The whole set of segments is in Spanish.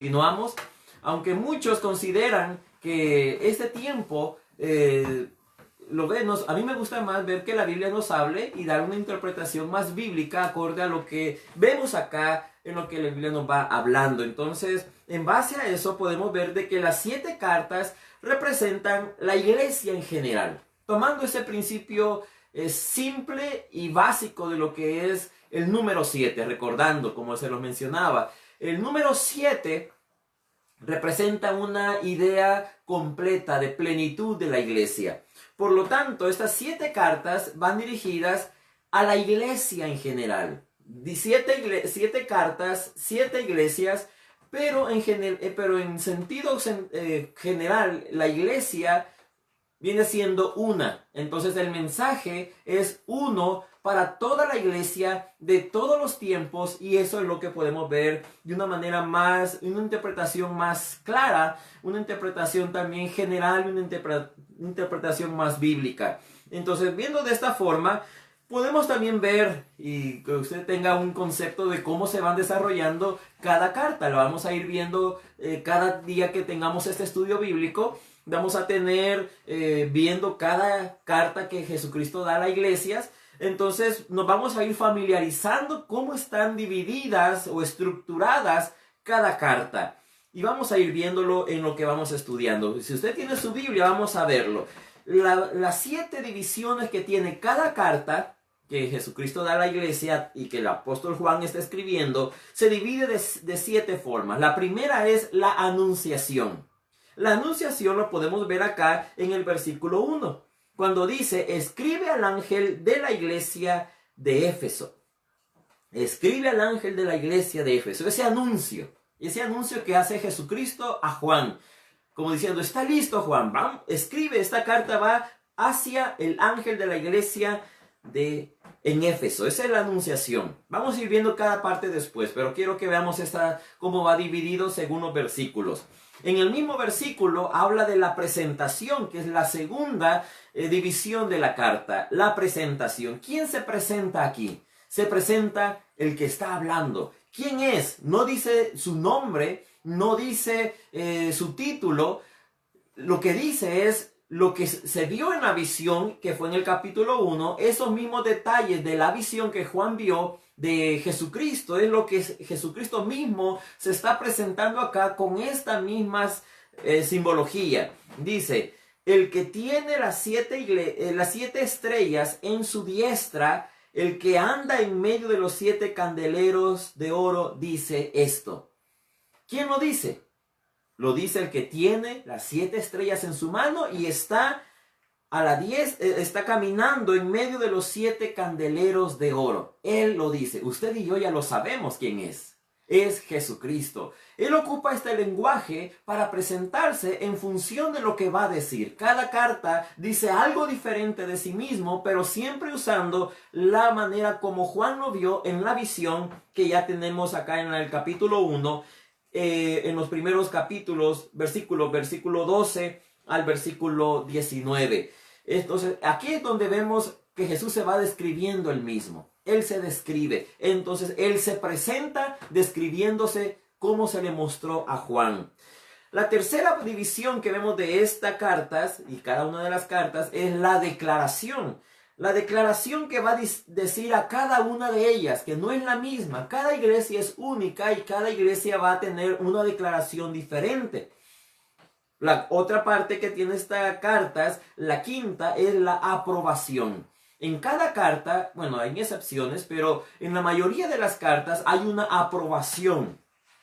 Continuamos, aunque muchos consideran que este tiempo a mí me gusta más ver que la Biblia nos hable y dar una interpretación más bíblica acorde a lo que vemos acá en lo que la Biblia nos va hablando. Entonces, en base a eso podemos ver de que las 7 cartas representan la iglesia en general, tomando ese principio simple y básico de lo que es el número 7, recordando, como se lo mencionaba, el número 7 representa una idea completa de plenitud de la iglesia. Por lo tanto, estas 7 cartas van dirigidas a la iglesia en general. 7 cartas, 7 iglesias, pero en sentido general, la iglesia viene siendo una. Entonces el mensaje es uno para toda la iglesia de todos los tiempos, y eso es lo que podemos ver de una manera una interpretación más clara, una interpretación también general, una interpretación más bíblica. Entonces, viendo de esta forma, podemos también ver y que usted tenga un concepto de cómo se van desarrollando cada carta. Lo vamos a ir viendo cada día que tengamos este estudio bíblico. Vamos a tener viendo cada carta que Jesucristo da a las iglesias. Entonces nos vamos a ir familiarizando cómo están divididas o estructuradas cada carta. Y vamos a ir viéndolo en lo que vamos estudiando. Si usted tiene su Biblia, vamos a verlo. Las 7 divisiones que tiene cada carta que Jesucristo da a la iglesia y que el apóstol Juan está escribiendo, se divide de 7 formas. La primera es la anunciación. La anunciación lo podemos ver acá en el versículo 1, cuando dice: escribe al ángel de la iglesia de Éfeso. Escribe al ángel de la iglesia de Éfeso. Ese anuncio que hace Jesucristo a Juan, como diciendo: está listo, Juan, escribe, esta carta va hacia el ángel de la iglesia en Éfeso. Esa es la anunciación. Vamos a ir viendo cada parte después, pero quiero que veamos cómo va dividido según los versículos. En el mismo versículo habla de la presentación, que es la segunda división de la carta. La presentación. ¿Quién se presenta aquí? Se presenta el que está hablando. ¿Quién es? No dice su nombre, no dice su título. Lo que dice es lo que se vio en la visión, que fue en el capítulo 1, esos mismos detalles de la visión que Juan vio de Jesucristo, es lo que Jesucristo mismo se está presentando acá con esta misma simbología. Dice: el que tiene las 7 estrellas en su diestra, el que anda en medio de los 7 candeleros de oro, dice esto. ¿Quién lo dice? Lo dice el que tiene las 7 estrellas en su mano y está está caminando en medio de los 7 candeleros de oro. Él lo dice. Usted y yo ya lo sabemos quién es. Es Jesucristo. Él ocupa este lenguaje para presentarse en función de lo que va a decir. Cada carta dice algo diferente de sí mismo, pero siempre usando la manera como Juan lo vio en la visión que ya tenemos acá en el capítulo 1. En los primeros capítulos, versículo 12 al versículo 19. Entonces, aquí es donde vemos que Jesús se va describiendo él mismo. Él se describe. Entonces, él se presenta describiéndose como se le mostró a Juan. La tercera división que vemos de estas cartas, y cada una de las cartas, es la declaración. La declaración que va a decir a cada una de ellas, que no es la misma. Cada iglesia es única y cada iglesia va a tener una declaración diferente. La otra parte que tiene estas cartas, la quinta, es la aprobación. En cada carta, bueno, hay excepciones, pero en la mayoría de las cartas hay una aprobación.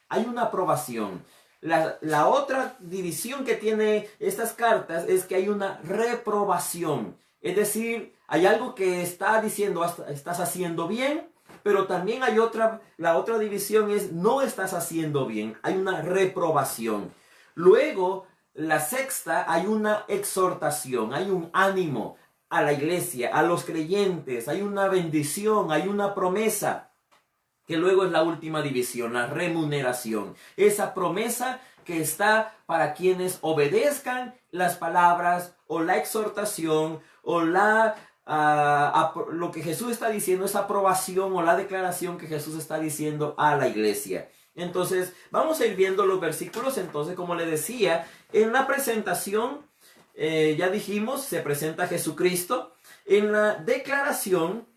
Hay una aprobación. La otra división que tiene estas cartas es que hay una reprobación. Es decir, hay algo que está diciendo: estás haciendo bien, pero también hay la otra división es: no estás haciendo bien. Hay una reprobación. Luego, la sexta, hay una exhortación, hay un ánimo a la iglesia, a los creyentes, hay una bendición, hay una promesa, que luego es la última división, la remuneración. Esa promesa que está para quienes obedezcan las palabras o la exhortación o lo que Jesús está diciendo, esa aprobación o la declaración que Jesús está diciendo a la iglesia. Entonces, vamos a ir viendo los versículos. Entonces, como le decía, en la presentación, ya dijimos, se presenta Jesucristo. En la declaración,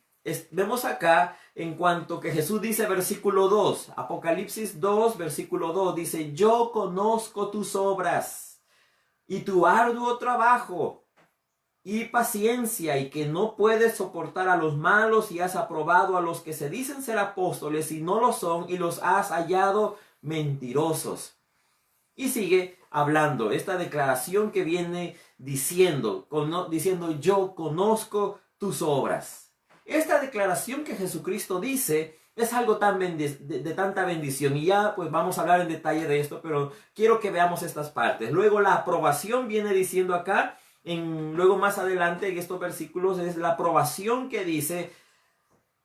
vemos acá, en cuanto que Jesús dice, versículo 2, Apocalipsis 2, versículo 2, dice, yo conozco tus obras y tu arduo trabajo y paciencia, y que no puedes soportar a los malos, y has aprobado a los que se dicen ser apóstoles y no lo son, y los has hallado mentirosos. Y sigue hablando esta declaración que viene diciendo, diciendo yo conozco tus obras. Esta declaración que Jesucristo dice es algo tan de tanta bendición, y ya pues vamos a hablar en detalle de esto, pero quiero que veamos estas partes. Luego la aprobación viene diciendo acá, luego más adelante en estos versículos, es la aprobación que dice,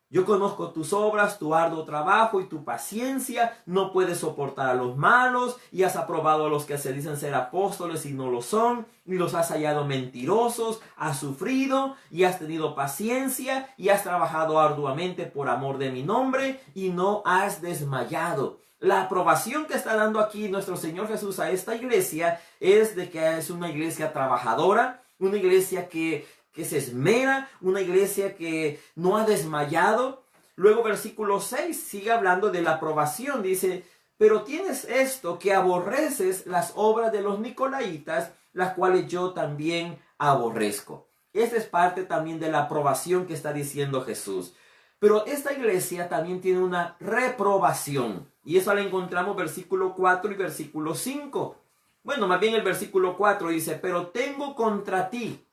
yo conozco tus obras, tu arduo trabajo y tu paciencia, no puedes soportar a los malos, y has aprobado a los que se dicen ser apóstoles y no lo son, y los has hallado mentirosos, has sufrido y has tenido paciencia, y has trabajado arduamente por amor de mi nombre, y no has desmayado. La aprobación que está dando aquí nuestro Señor Jesús a esta iglesia es de que es una iglesia trabajadora, una iglesia que se esmera, una iglesia que no ha desmayado. Luego versículo 6 sigue hablando de la aprobación, dice, pero tienes esto, que aborreces las obras de los nicolaitas, las cuales yo también aborrezco. Esta es parte también de la aprobación que está diciendo Jesús. Pero esta iglesia también tiene una reprobación, y eso la encontramos versículo 4 y versículo 5. Bueno, más bien el versículo 4 dice, pero tengo contra ti.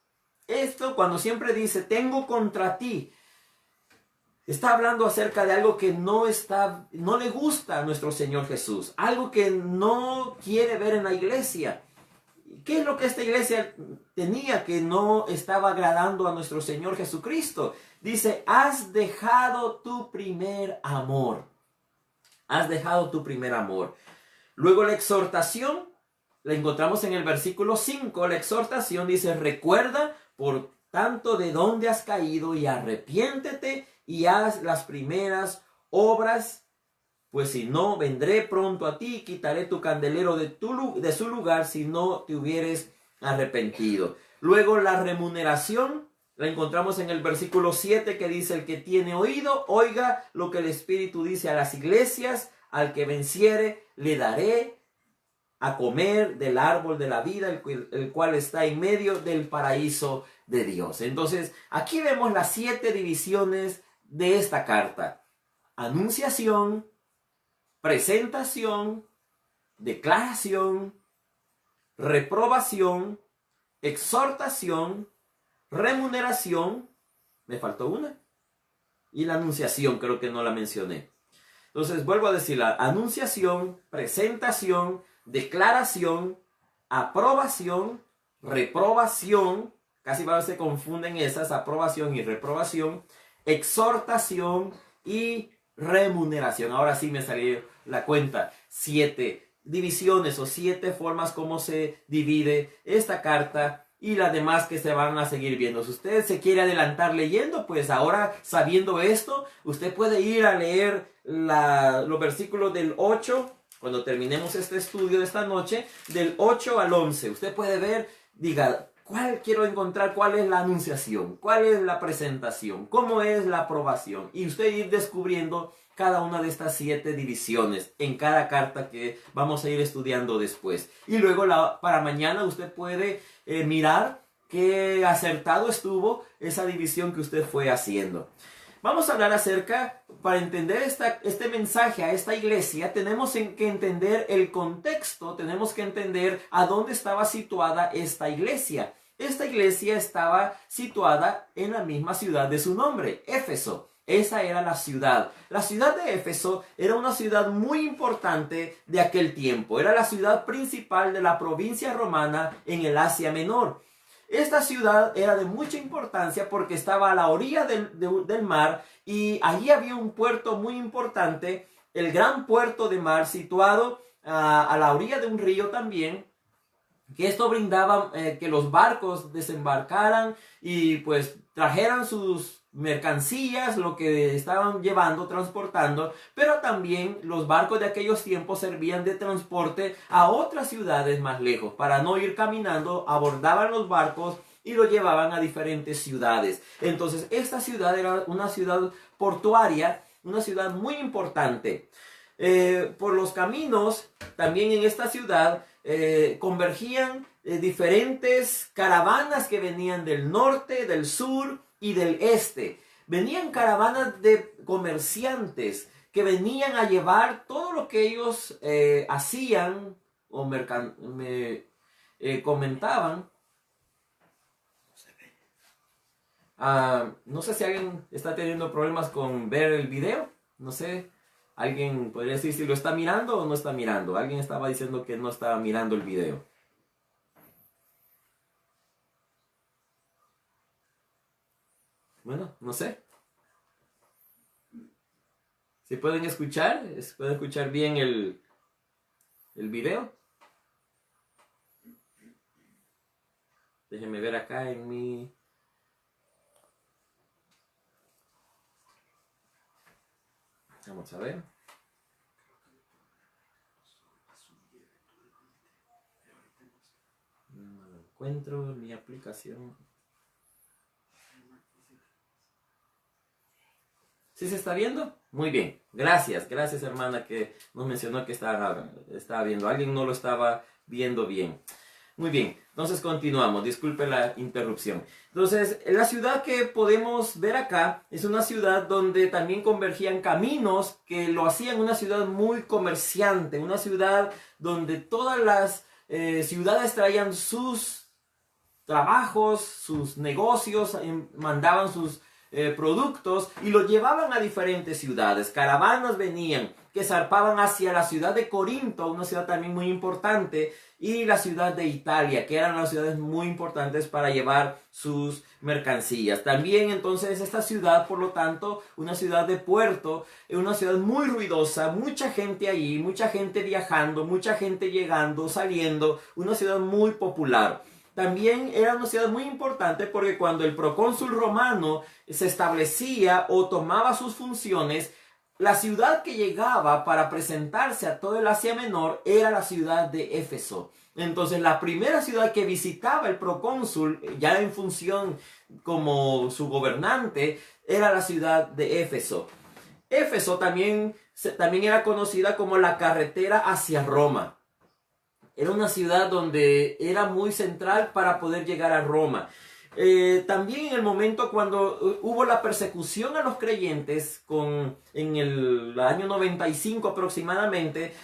Esto cuando siempre dice, tengo contra ti, está hablando acerca de algo que no le gusta a nuestro Señor Jesús, algo que no quiere ver en la iglesia. ¿Qué es lo que esta iglesia tenía que no estaba agradando a nuestro Señor Jesucristo? Dice, has dejado tu primer amor. Has dejado tu primer amor. Luego la exhortación, la encontramos en el versículo 5. La exhortación dice, recuerda por tanto de dónde has caído, y arrepiéntete y haz las primeras obras, pues si no, vendré pronto a ti y quitaré tu candelero de su lugar si no te hubieres arrepentido. Luego la remuneración la encontramos en el versículo 7, que dice, el que tiene oído, oiga lo que el Espíritu dice a las iglesias, al que venciere le daré a comer del árbol de la vida, el cual está en medio del paraíso de Dios. Entonces, aquí vemos las 7 divisiones de esta carta. Anunciación, presentación, declaración, reprobación, exhortación, remuneración, me faltó una, y la anunciación, creo que no la mencioné. Entonces, vuelvo a decir, la anunciación, presentación, declaración, aprobación, reprobación, casi a veces se confunden esas, aprobación y reprobación, exhortación y remuneración. Ahora sí me salió la cuenta, 7 divisiones o 7 formas como se divide esta carta, y las demás que se van a seguir viendo. Si usted se quiere adelantar leyendo, pues ahora sabiendo esto, usted puede ir a leer los versículos del 8, cuando terminemos este estudio de esta noche, del 8 al 11. Usted puede ver, diga, ¿cuál quiero encontrar? ¿Cuál es la anunciación? ¿Cuál es la presentación? ¿Cómo es la aprobación? Y usted ir descubriendo cada una de estas 7 divisiones en cada carta que vamos a ir estudiando después. Y luego para mañana usted puede mirar qué acertado estuvo esa división que usted fue haciendo. Vamos a hablar acerca, para entender este mensaje a esta iglesia, tenemos que entender el contexto, tenemos que entender a dónde estaba situada esta iglesia. Esta iglesia estaba situada en la misma ciudad de su nombre, Éfeso. Esa era la ciudad. La ciudad de Éfeso era una ciudad muy importante de aquel tiempo. Era la ciudad principal de la provincia romana en el Asia Menor. Esta ciudad era de mucha importancia porque estaba a la orilla del mar, y allí había un puerto muy importante, el gran puerto de mar, situado a la orilla de un río también, que esto brindaba que los barcos desembarcaran y pues trajeran sus mercancías, lo que estaban llevando, transportando, pero también los barcos de aquellos tiempos servían de transporte a otras ciudades más lejos. Para no ir caminando, abordaban los barcos y lo llevaban a diferentes ciudades. Entonces, esta ciudad era una ciudad portuaria, una ciudad muy importante. Por los caminos, también en esta ciudad, convergían diferentes caravanas que venían del norte, del sur y del este. Venían caravanas de comerciantes que venían a llevar todo lo que ellos hacían o comentaban. No sé si alguien está teniendo problemas con ver el video. No sé. Alguien podría decir si lo está mirando o no está mirando. Alguien estaba diciendo que no estaba mirando el video. Bueno, no sé. Si pueden escuchar bien el video. Déjenme ver acá en mi... Vamos a ver. No encuentro mi aplicación. ¿Sí se está viendo? Muy bien. Gracias hermana que nos mencionó que estaba viendo. Alguien no lo estaba viendo bien. Muy bien, entonces continuamos, disculpe la interrupción. Entonces, la ciudad que podemos ver acá es una ciudad donde también convergían caminos que lo hacían una ciudad muy comerciante, una ciudad donde todas las ciudades traían sus trabajos, sus negocios, mandaban sus productos y los llevaban a diferentes ciudades. Caravanas venían que zarpaban hacia la ciudad de Corinto, una ciudad también muy importante, y la ciudad de Italia, que eran las ciudades muy importantes para llevar sus mercancías. También entonces esta ciudad, por lo tanto, una ciudad de puerto, una ciudad muy ruidosa, mucha gente allí, mucha gente viajando, mucha gente llegando, saliendo, una ciudad muy popular. También era una ciudad muy importante porque cuando el procónsul romano se establecía o tomaba sus funciones, la ciudad que llegaba para presentarse a todo el Asia Menor era la ciudad de Éfeso. Entonces, la primera ciudad que visitaba el procónsul, ya en función como su gobernante, era la ciudad de Éfeso. Éfeso también era conocida como la carretera hacia Roma. Era una ciudad donde era muy central para poder llegar a Roma. También en el momento cuando hubo la persecución a los creyentes, en el año 95 aproximadamente,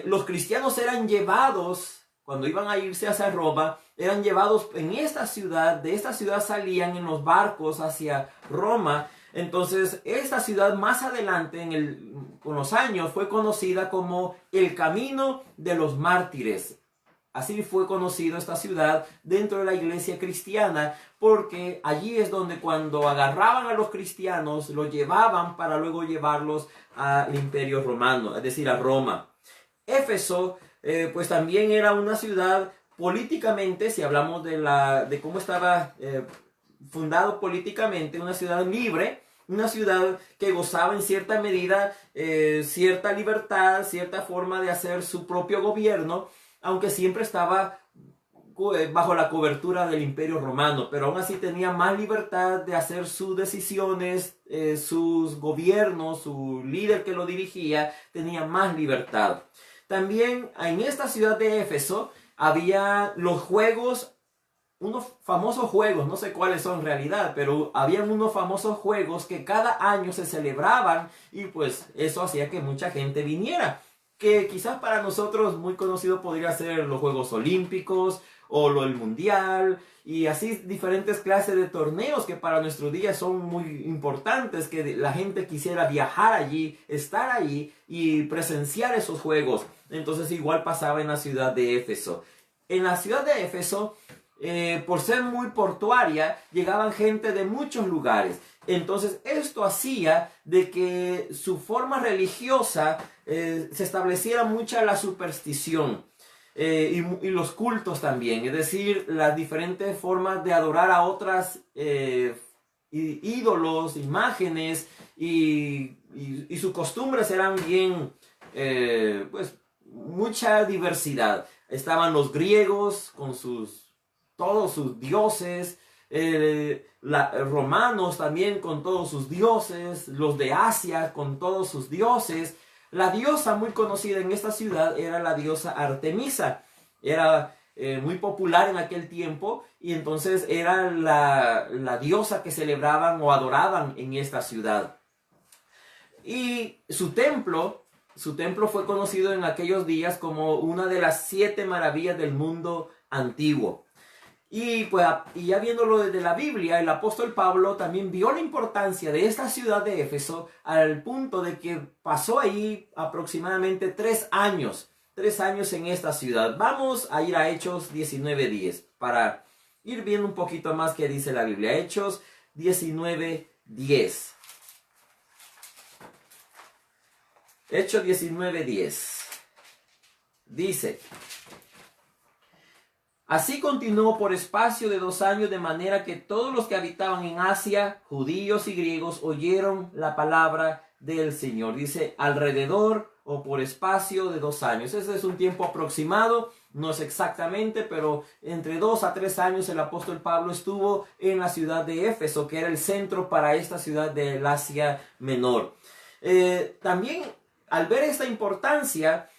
los cristianos eran llevados, cuando iban a irse hacia Roma, eran llevados en esta ciudad, de esta ciudad salían en los barcos hacia Roma. Entonces, esta ciudad más adelante, con los años, fue conocida como el Camino de los Mártires. Así fue conocido esta ciudad dentro de la iglesia cristiana, porque allí es donde cuando agarraban a los cristianos, los llevaban para luego llevarlos al Imperio Romano, es decir, a Roma. Éfeso, pues también era una ciudad políticamente, si hablamos de cómo estaba fundado políticamente, una ciudad libre, una ciudad que gozaba en cierta medida cierta libertad, cierta forma de hacer su propio gobierno, aunque siempre estaba bajo la cobertura del Imperio Romano, pero aún así tenía más libertad de hacer sus decisiones, sus gobiernos, su líder que lo dirigía tenía más libertad. También en esta ciudad de Éfeso había los juegos, unos famosos juegos, no sé cuáles son en realidad, pero habían unos famosos juegos que cada año se celebraban y pues eso hacía que mucha gente viniera. Que quizás para nosotros muy conocido podría ser los Juegos Olímpicos o el Mundial y así diferentes clases de torneos que para nuestros días son muy importantes, que la gente quisiera viajar allí, estar allí y presenciar esos juegos. Entonces igual pasaba en la ciudad de Éfeso. En la ciudad de Éfeso, por ser muy portuaria, llegaban gente de muchos lugares. Entonces esto hacía de que su forma religiosa se estableciera mucha la superstición y los cultos también, es decir, las diferentes formas de adorar a otras ídolos, imágenes, y sus costumbres eran bien, pues, mucha diversidad. Estaban los griegos con todos sus dioses, romanos también con todos sus dioses, los de Asia con todos sus dioses. La diosa muy conocida en esta ciudad era la diosa Artemisa. Era muy popular en aquel tiempo, y entonces era la diosa que celebraban o adoraban en esta ciudad. Y su templo fue conocido en aquellos días como una de las 7 maravillas del mundo antiguo. Y pues, y ya viéndolo desde la Biblia, el apóstol Pablo también vio la importancia de esta ciudad de Éfeso al punto de que pasó ahí aproximadamente 3 años. 3 años en esta ciudad. Vamos a ir a Hechos 19:10 para ir viendo un poquito más qué dice la Biblia. Hechos 19:10. Hechos 19:10. Dice: así continuó por espacio de 2 años, de manera que todos los que habitaban en Asia, judíos y griegos, oyeron la palabra del Señor. Dice alrededor o por espacio de 2 años. Ese es un tiempo aproximado, no es exactamente, pero entre 2 a 3 años el apóstol Pablo estuvo en la ciudad de Éfeso, que era el centro para esta ciudad del Asia Menor. También al ver esta importancia,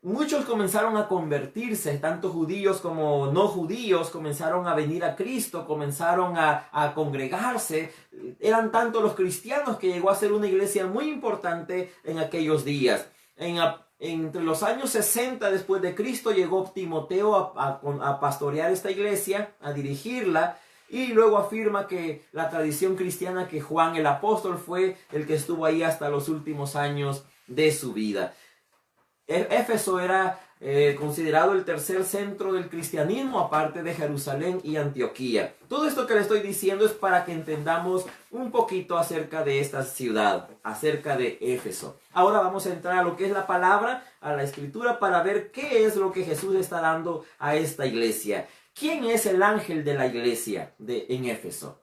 muchos comenzaron a convertirse, tanto judíos como no judíos comenzaron a venir a Cristo, comenzaron a congregarse. Eran tanto los cristianos que llegó a ser una iglesia muy importante en aquellos días. Entre los años 60 después de Cristo llegó Timoteo a pastorear esta iglesia, a dirigirla. Y luego afirma que la tradición cristiana que Juan el apóstol fue el que estuvo ahí hasta los últimos años de su vida. Éfeso era considerado el tercer centro del cristianismo, aparte de Jerusalén y Antioquía. Todo esto que le estoy diciendo es para que entendamos un poquito acerca de esta ciudad, acerca de Éfeso. Ahora vamos a entrar a lo que es la palabra, a la escritura, para ver qué es lo que Jesús está dando a esta iglesia. ¿Quién es el ángel de la iglesia en Éfeso?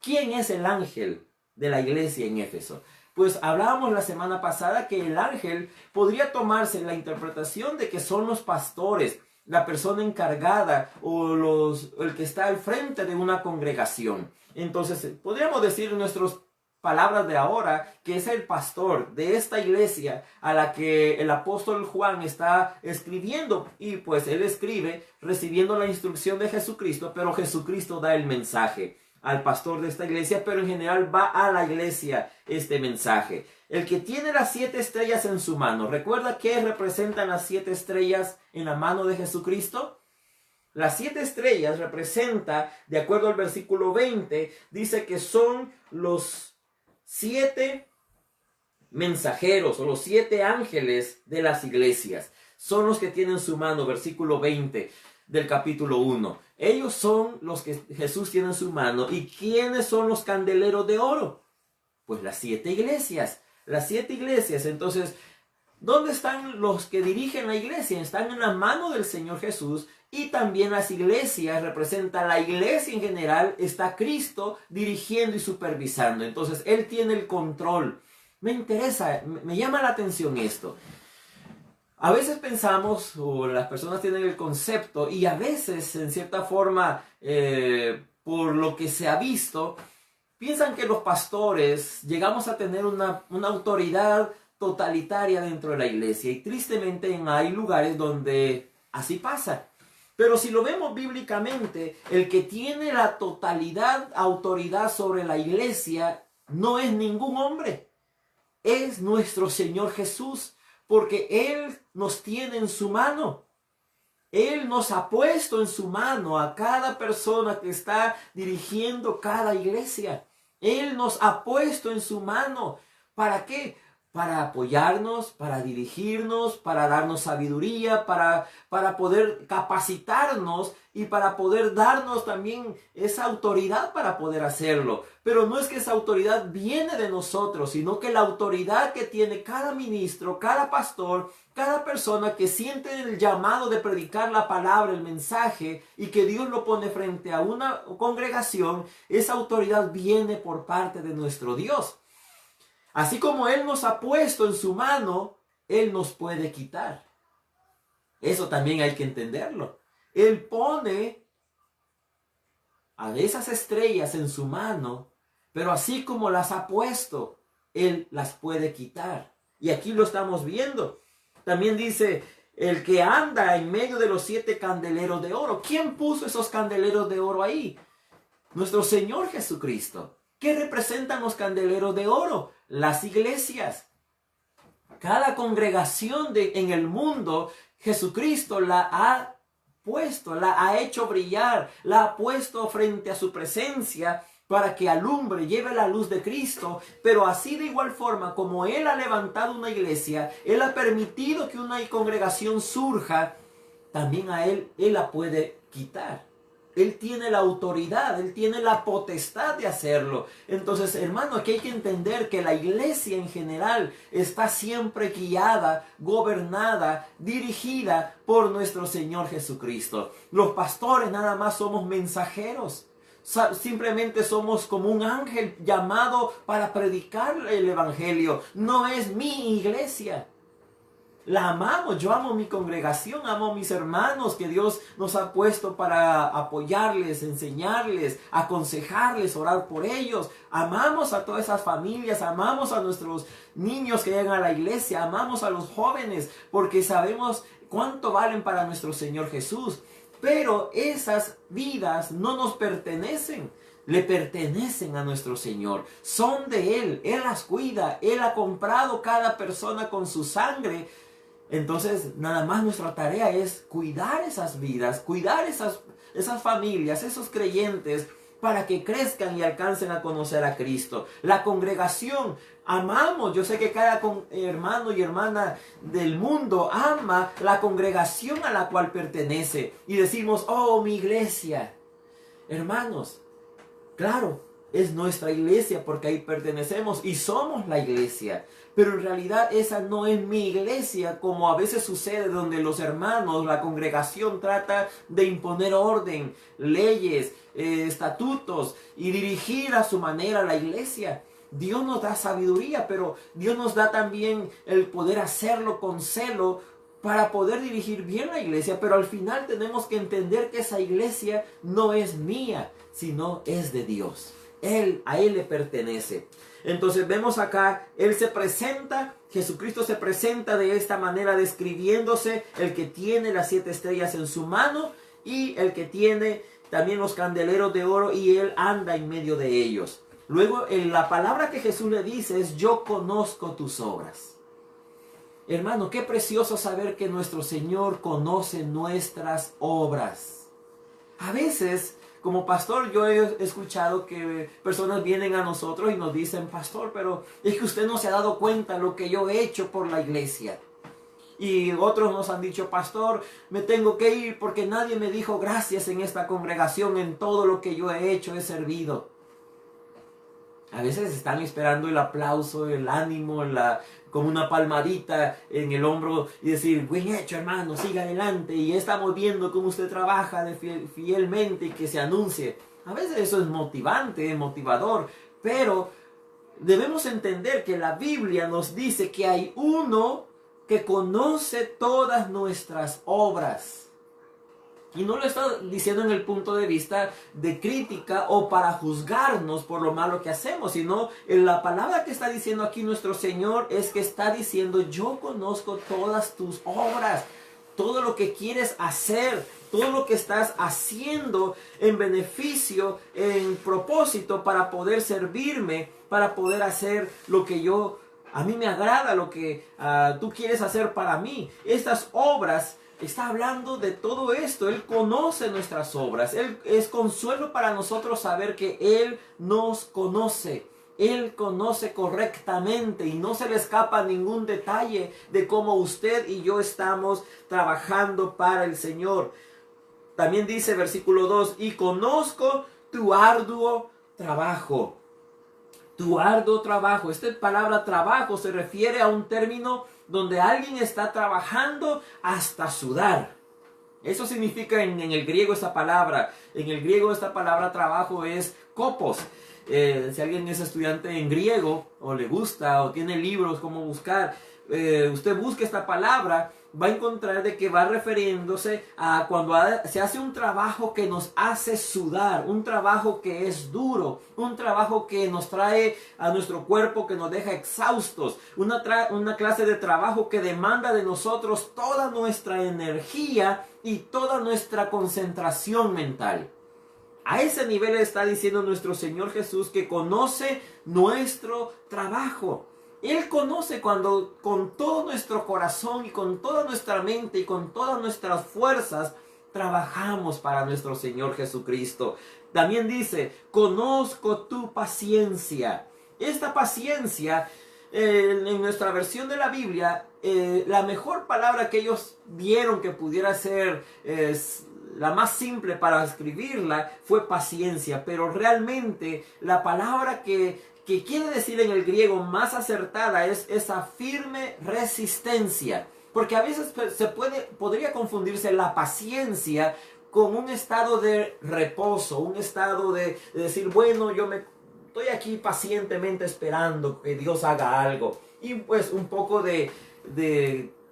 ¿Quién es el ángel de la iglesia en Éfeso? Pues hablábamos la semana pasada que el ángel podría tomarse en la interpretación de que son los pastores, la persona encargada o el que está al frente de una congregación. Entonces, podríamos decir en nuestras palabras de ahora que es el pastor de esta iglesia a la que el apóstol Juan está escribiendo. Y pues él escribe recibiendo la instrucción de Jesucristo, pero Jesucristo da el mensaje al pastor de esta iglesia, pero en general va a la iglesia este mensaje. El que tiene las 7 estrellas en su mano, ¿recuerda qué representan las 7 estrellas en la mano de Jesucristo? Las 7 estrellas representa, de acuerdo al versículo 20, dice que son los 7 mensajeros o los 7 ángeles de las iglesias. Son los que tienen en su mano, versículo 20 del capítulo 1. Ellos son los que Jesús tiene en su mano. ¿Y quiénes son los candeleros de oro? Pues las 7 iglesias. Las 7 iglesias. Entonces, ¿dónde están los que dirigen la iglesia? Están en la mano del Señor Jesús. Y también las iglesias representan la iglesia en general. Está Cristo dirigiendo y supervisando. Entonces, Él tiene el control. Me interesa, me llama la atención esto. A veces pensamos, o las personas tienen el concepto, y a veces, en cierta forma, por lo que se ha visto, piensan que los pastores llegamos a tener una autoridad totalitaria dentro de la iglesia. Y tristemente hay lugares donde así pasa. Pero si lo vemos bíblicamente, el que tiene la autoridad sobre la iglesia no es ningún hombre. Es nuestro Señor Jesús. Porque Él nos tiene en su mano. Él nos ha puesto en su mano a cada persona que está dirigiendo cada iglesia. Él nos ha puesto en su mano. ¿Para qué? para apoyarnos, para dirigirnos, para darnos sabiduría, para poder capacitarnos y para poder darnos también esa autoridad para poder hacerlo. Pero no es que esa autoridad viene de nosotros, sino que la autoridad que tiene cada ministro, cada pastor, cada persona que siente el llamado de predicar la palabra, el mensaje, y que Dios lo pone frente a una congregación, esa autoridad viene por parte de nuestro Dios. Así como Él nos ha puesto en su mano, Él nos puede quitar. Eso también hay que entenderlo. Él pone a esas estrellas en su mano, pero así como las ha puesto, Él las puede quitar. Y aquí lo estamos viendo. También dice, el que anda en medio de los 7 candeleros de oro. ¿Quién puso esos candeleros de oro ahí? Nuestro Señor Jesucristo. ¿Qué representan los candeleros de oro? Las iglesias. Cada congregación en el mundo, Jesucristo la ha puesto, la ha hecho brillar, la ha puesto frente a su presencia para que alumbre, lleve la luz de Cristo. Pero así de igual forma como Él ha levantado una iglesia, Él ha permitido que una congregación surja, también a Él la puede quitar. Él tiene la autoridad, Él tiene la potestad de hacerlo. Entonces, hermano, aquí hay que entender que la iglesia en general está siempre guiada, gobernada, dirigida por nuestro Señor Jesucristo. Los pastores nada más somos mensajeros. Simplemente somos como un ángel llamado para predicar el evangelio. No es mi iglesia. La amamos, yo amo mi congregación, amo a mis hermanos que Dios nos ha puesto para apoyarles, enseñarles, aconsejarles, orar por ellos. Amamos a todas esas familias, amamos a nuestros niños que llegan a la iglesia, amamos a los jóvenes porque sabemos cuánto valen para nuestro Señor Jesús. Pero esas vidas no nos pertenecen. Le pertenecen a nuestro Señor, son de Él, Él las cuida, Él ha comprado cada persona con su sangre. Entonces, nada más nuestra tarea es cuidar esas vidas, cuidar esas familias, esos creyentes, para que crezcan y alcancen a conocer a Cristo. La congregación, amamos, yo sé que cada hermano y hermana del mundo ama la congregación a la cual pertenece. Y decimos, oh, mi iglesia. Hermanos, claro, es nuestra iglesia porque ahí pertenecemos y somos la iglesia. Pero en realidad esa no es mi iglesia, como a veces sucede donde los hermanos, la congregación trata de imponer orden, leyes, estatutos y dirigir a su manera la iglesia. Dios nos da sabiduría, pero Dios nos da también el poder hacerlo con celo para poder dirigir bien la iglesia. Pero al final tenemos que entender que esa iglesia no es mía, sino es de Dios. A Él le pertenece. Entonces vemos acá, Él se presenta, Jesucristo se presenta de esta manera describiéndose, el que tiene las 7 estrellas en su mano y el que tiene también los candeleros de oro y Él anda en medio de ellos. Luego la palabra que Jesús le dice es, yo conozco tus obras. Hermano, qué precioso saber que nuestro Señor conoce nuestras obras. A veces, como pastor, yo he escuchado que personas vienen a nosotros y nos dicen, pastor, pero es que usted no se ha dado cuenta de lo que yo he hecho por la iglesia. Y otros nos han dicho, pastor, me tengo que ir porque nadie me dijo gracias en esta congregación, en todo lo que yo he hecho, he servido. A veces están esperando el aplauso, el ánimo, como una palmadita en el hombro y decir, buen hecho hermano, siga adelante. Y estamos viendo cómo usted trabaja fielmente y que se anuncie. A veces eso es motivante, es motivador, pero debemos entender que la Biblia nos dice que hay uno que conoce todas nuestras obras. Y no lo está diciendo en el punto de vista de crítica o para juzgarnos por lo malo que hacemos, sino en la palabra que está diciendo aquí nuestro Señor es que está diciendo, yo conozco todas tus obras, todo lo que quieres hacer, todo lo que estás haciendo en beneficio, en propósito para poder servirme, para poder hacer lo que a mí me agrada, lo que tú quieres hacer para mí. Estas obras, está hablando de todo esto. Él conoce nuestras obras. Él es consuelo para nosotros saber que Él nos conoce. Él conoce correctamente y no se le escapa ningún detalle de cómo usted y yo estamos trabajando para el Señor. También dice versículo 2, y conozco tu arduo trabajo. Tu arduo trabajo. Esta palabra trabajo se refiere a un término donde alguien está trabajando hasta sudar. Eso significa en el griego esta palabra. En el griego esta palabra trabajo es kopos. Si alguien es estudiante en griego o le gusta o tiene libros como buscar, usted busca esta palabra, va a encontrar de que va refiriéndose a cuando se hace un trabajo que nos hace sudar, un trabajo que es duro, un trabajo que nos trae a nuestro cuerpo, que nos deja exhaustos, una clase de trabajo que demanda de nosotros toda nuestra energía y toda nuestra concentración mental. A ese nivel está diciendo nuestro Señor Jesús que conoce nuestro trabajo. Él conoce cuando con todo nuestro corazón y con toda nuestra mente y con todas nuestras fuerzas trabajamos para nuestro Señor Jesucristo. También dice, conozco tu paciencia. Esta paciencia, en nuestra versión de la Biblia, la mejor palabra que ellos vieron que pudiera ser la más simple para escribirla fue paciencia, pero realmente la palabra que quiere decir en el griego más acertada es esa firme resistencia, porque a veces podría confundirse la paciencia con un estado de reposo, un estado de decir, bueno, estoy aquí pacientemente esperando que Dios haga algo, y pues un poco de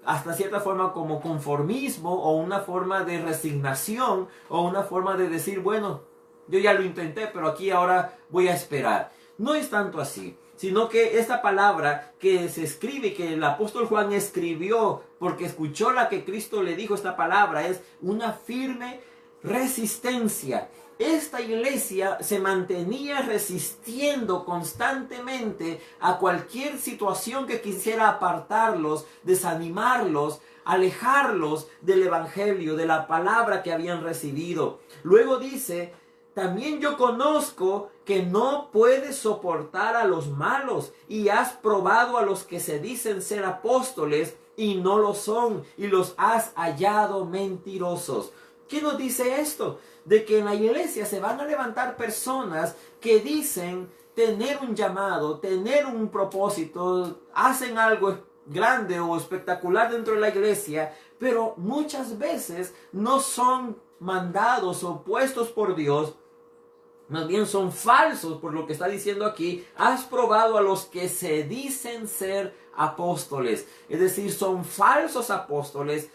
hasta cierta forma como conformismo o una forma de resignación o una forma de decir, bueno, yo ya lo intenté, pero aquí ahora voy a esperar. No es tanto así, sino que esta palabra que se escribe, que el apóstol Juan escribió porque escuchó la que Cristo le dijo, esta palabra es una firme resistencia. Esta iglesia se mantenía resistiendo constantemente a cualquier situación que quisiera apartarlos, desanimarlos, alejarlos del evangelio, de la palabra que habían recibido. Luego dice, también yo conozco que no puedes soportar a los malos y has probado a los que se dicen ser apóstoles y no lo son y los has hallado mentirosos. ¿Qué nos dice esto? De que en la iglesia se van a levantar personas que dicen tener un llamado, tener un propósito, hacen algo grande o espectacular dentro de la iglesia, pero muchas veces no son mandados o puestos por Dios, más bien son falsos por lo que está diciendo aquí. Has probado a los que se dicen ser apóstoles, es decir, son falsos apóstoles.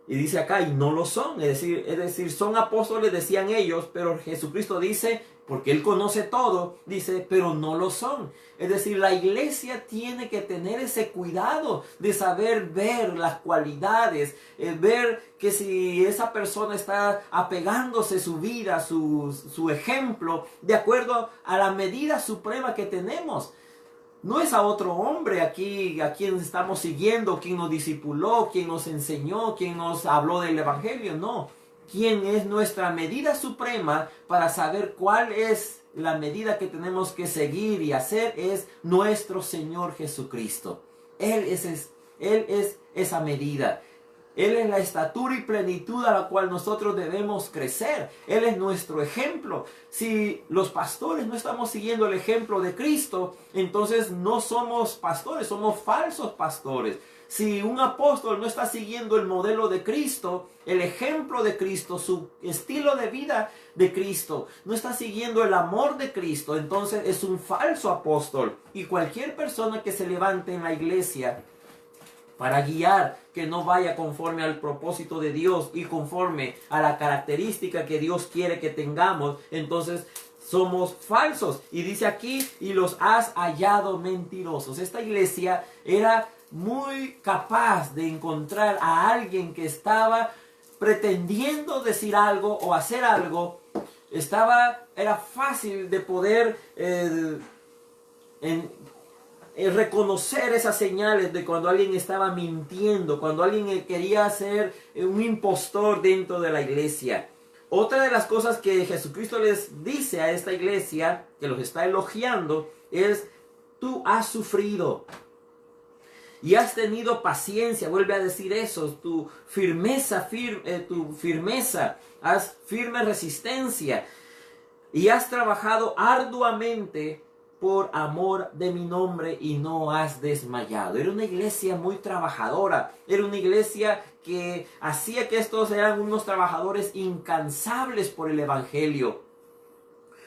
Y dice acá, y no lo son, es decir, son apóstoles, decían ellos, pero Jesucristo dice, porque Él conoce todo, dice, pero no lo son. Es decir, la iglesia tiene que tener ese cuidado de saber ver las cualidades, ver que si esa persona está apegándose su vida, su ejemplo, de acuerdo a la medida suprema que tenemos. No es a otro hombre aquí a quien estamos siguiendo, quien nos discipuló, quien nos enseñó, quien nos habló del evangelio, no. Quien es nuestra medida suprema para saber cuál es la medida que tenemos que seguir y hacer es nuestro Señor Jesucristo. Él es esa medida. Él es la estatura y plenitud a la cual nosotros debemos crecer. Él es nuestro ejemplo. Si los pastores no estamos siguiendo el ejemplo de Cristo, entonces no somos pastores, somos falsos pastores. Si un apóstol no está siguiendo el modelo de Cristo, el ejemplo de Cristo, su estilo de vida de Cristo, no está siguiendo el amor de Cristo, entonces es un falso apóstol. Y cualquier persona que se levante en la iglesia para guiar, que no vaya conforme al propósito de Dios y conforme a la característica que Dios quiere que tengamos, entonces somos falsos. Y dice aquí, y los has hallado mentirosos. Esta iglesia era muy capaz de encontrar a alguien que estaba pretendiendo decir algo o hacer algo. Era fácil de poder reconocer esas señales de cuando alguien estaba mintiendo, cuando alguien quería ser un impostor dentro de la iglesia. Otra de las cosas que Jesucristo les dice a esta iglesia, que los está elogiando, es: tú has sufrido y has tenido paciencia. Vuelve a decir eso: tu firmeza, haz firme resistencia y has trabajado arduamente por amor de mi nombre y no has desmayado. Era una iglesia muy trabajadora. Era una iglesia que hacía que estos eran unos trabajadores incansables por el evangelio.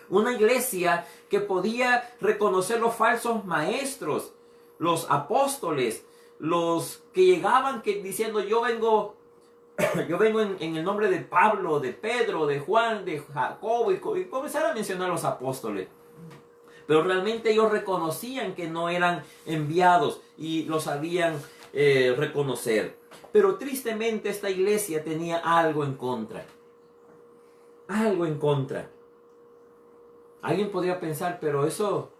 Una iglesia que podía reconocer los falsos maestros, los apóstoles, los que llegaban diciendo: yo vengo en el nombre de Pablo, de Pedro, de Juan, de Jacobo, y comenzar a mencionar a los apóstoles. Pero realmente ellos reconocían que no eran enviados y lo sabían reconocer. Pero tristemente esta iglesia tenía algo en contra. Algo en contra. Alguien podría pensar: pero eso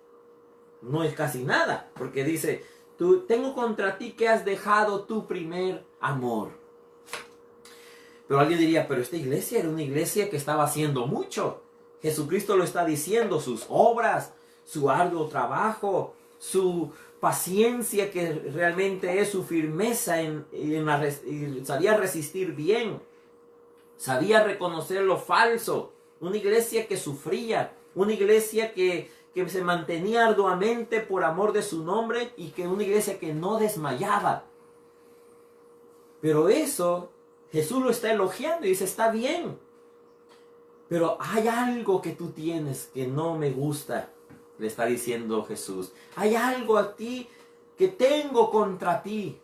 no es casi nada. Porque dice: tengo contra ti que has dejado tu primer amor. Pero alguien diría: pero esta iglesia era una iglesia que estaba haciendo mucho. Jesucristo lo está diciendo: sus obras, su arduo trabajo, su paciencia, que realmente es su firmeza sabía resistir bien, sabía reconocer lo falso. Una iglesia que sufría, una iglesia que se mantenía arduamente por amor de su nombre, y que una iglesia que no desmayaba. Pero eso Jesús lo está elogiando y dice: está bien, pero hay algo que tú tienes que no me gusta. Le está diciendo Jesús: hay algo a ti que tengo contra ti.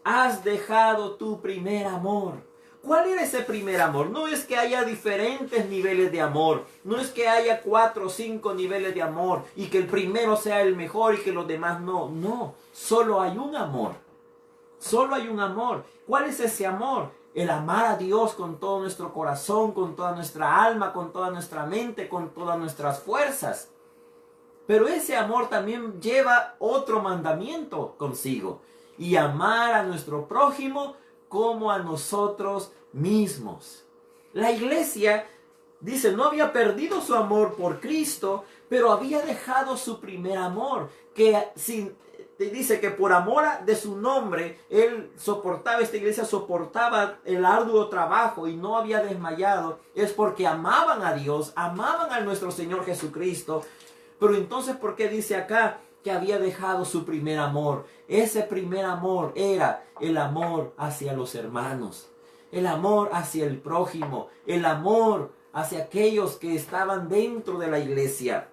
Has dejado tu primer amor. ¿Cuál era ese primer amor? No es que haya diferentes niveles de amor. No es que haya 4 o 5 niveles de amor y que el primero sea el mejor y que los demás no. No, solo hay un amor. Solo hay un amor. ¿Cuál es ese amor? El amar a Dios con todo nuestro corazón, con toda nuestra alma, con toda nuestra mente, con todas nuestras fuerzas. Pero ese amor también lleva otro mandamiento consigo: y amar a nuestro prójimo como a nosotros mismos. La iglesia, dice, no había perdido su amor por Cristo, pero había dejado su primer amor, dice que por amor de su nombre, esta iglesia soportaba el arduo trabajo y no había desmayado. Es porque amaban a Dios, amaban a nuestro Señor Jesucristo. Pero entonces, ¿por qué dice acá que había dejado su primer amor? Ese primer amor era el amor hacia los hermanos, el amor hacia el prójimo, el amor hacia aquellos que estaban dentro de la iglesia.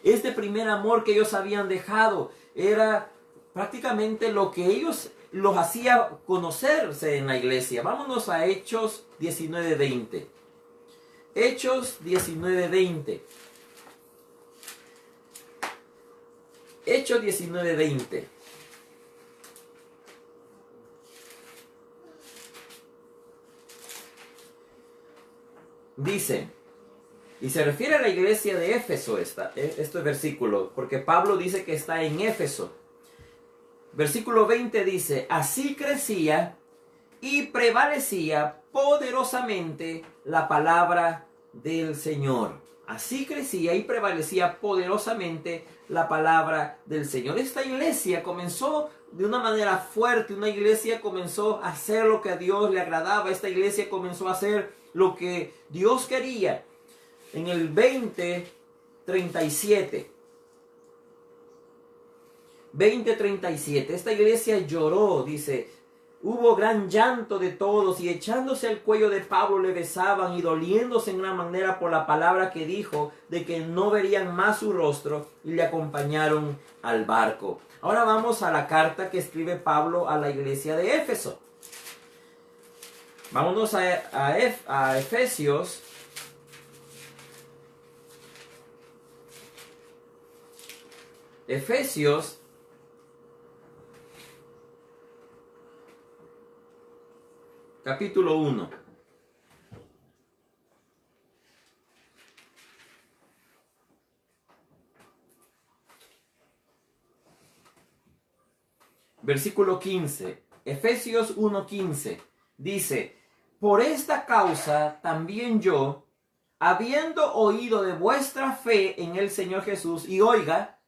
Este primer amor que ellos habían dejado era prácticamente lo que ellos los hacía conocerse en la iglesia. Vámonos a Hechos 19:20. Hechos 19:20. Hechos 19:20. Dice, y se refiere a la iglesia de Éfeso este versículo, porque Pablo dice que está en Éfeso. Versículo 20 dice: así crecía y prevalecía poderosamente la palabra del Señor. Así crecía y prevalecía poderosamente la palabra del Señor. Esta iglesia comenzó de una manera fuerte. Una iglesia comenzó a hacer lo que a Dios le agradaba. Esta iglesia comenzó a hacer lo que Dios quería. En el 20:37. 20:37. Esta iglesia lloró, dice: hubo gran llanto de todos, y echándose al cuello de Pablo le besaban, y doliéndose en una manera por la palabra que dijo, de que no verían más su rostro, y le acompañaron al barco. Ahora vamos a la carta que escribe Pablo a la iglesia de Éfeso. Vámonos a Efesios. Efesios capítulo 1. Versículo 15. Efesios 1:15. Dice: por esta causa también yo, habiendo oído de vuestra fe en el Señor Jesús, y oiga,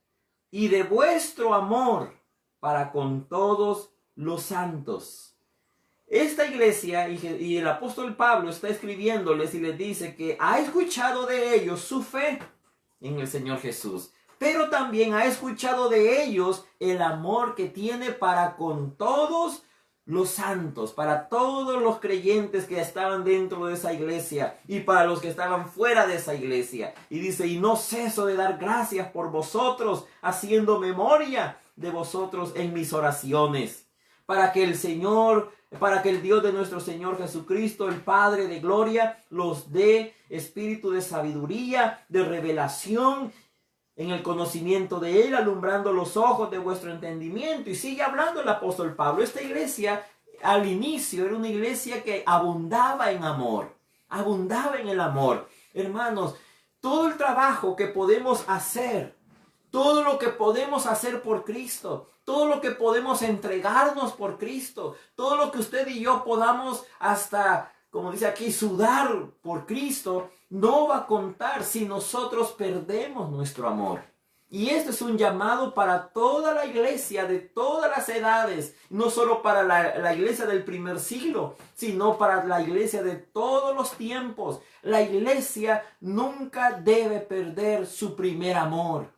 y de vuestro amor para con todos los santos. Esta iglesia y el apóstol Pablo está escribiéndoles y les dice que ha escuchado de ellos su fe en el Señor Jesús, pero también ha escuchado de ellos el amor que tiene para con todos los santos, para todos los creyentes que estaban dentro de esa iglesia y para los que estaban fuera de esa iglesia. Y dice, y no ceso de dar gracias por vosotros, haciendo memoria de vosotros en mis oraciones, para que el Dios de nuestro Señor Jesucristo, el Padre de gloria, los dé espíritu de sabiduría, de revelación en el conocimiento de Él, alumbrando los ojos de vuestro entendimiento. Y sigue hablando el apóstol Pablo. Esta iglesia al inicio era una iglesia que abundaba en amor, abundaba en el amor. Hermanos, todo el trabajo que podemos hacer, todo lo que podemos hacer por Cristo, todo lo que podemos entregarnos por Cristo, todo lo que usted y yo podamos hasta, como dice aquí, sudar por Cristo, no va a contar si nosotros perdemos nuestro amor. Y este es un llamado para toda la iglesia de todas las edades, no solo para la iglesia del primer siglo, sino para la iglesia de todos los tiempos. La iglesia nunca debe perder su primer amor.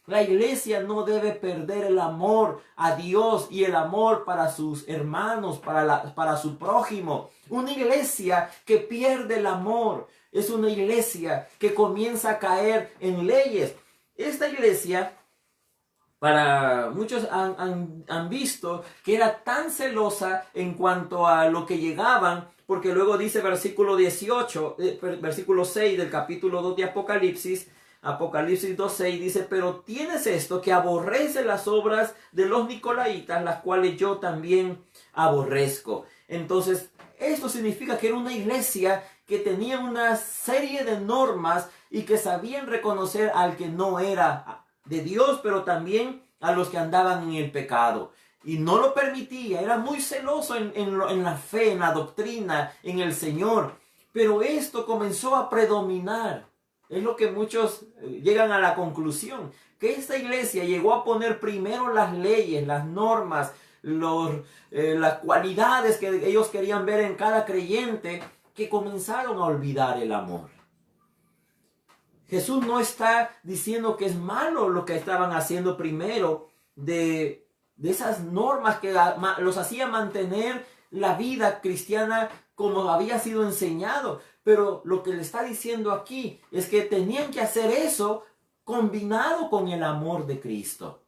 La iglesia no debe perder el amor a Dios y el amor para sus hermanos, para su prójimo. Una iglesia que pierde el amor es una iglesia que comienza a caer en leyes. Esta iglesia, para muchos han visto que era tan celosa en cuanto a lo que llegaban, porque luego dice versículo 6 del capítulo 2 de Apocalipsis 2:6 dice, pero tienes esto, que aborrece las obras de los nicolaítas, las cuales yo también aborrezco. Entonces, esto significa que era una iglesia que tenía una serie de normas y que sabían reconocer al que no era de Dios, pero también a los que andaban en el pecado. Y no lo permitía, era muy celoso en la fe, en la doctrina, en el Señor. Pero esto comenzó a predominar. Es lo que muchos llegan a la conclusión, que esta iglesia llegó a poner primero las leyes, las normas, las cualidades que ellos querían ver en cada creyente, que comenzaron a olvidar el amor. Jesús no está diciendo que es malo lo que estaban haciendo primero de esas normas que los hacían mantener la vida cristiana como había sido enseñado. Pero lo que le está diciendo aquí es que tenían que hacer eso combinado con el amor de Cristo.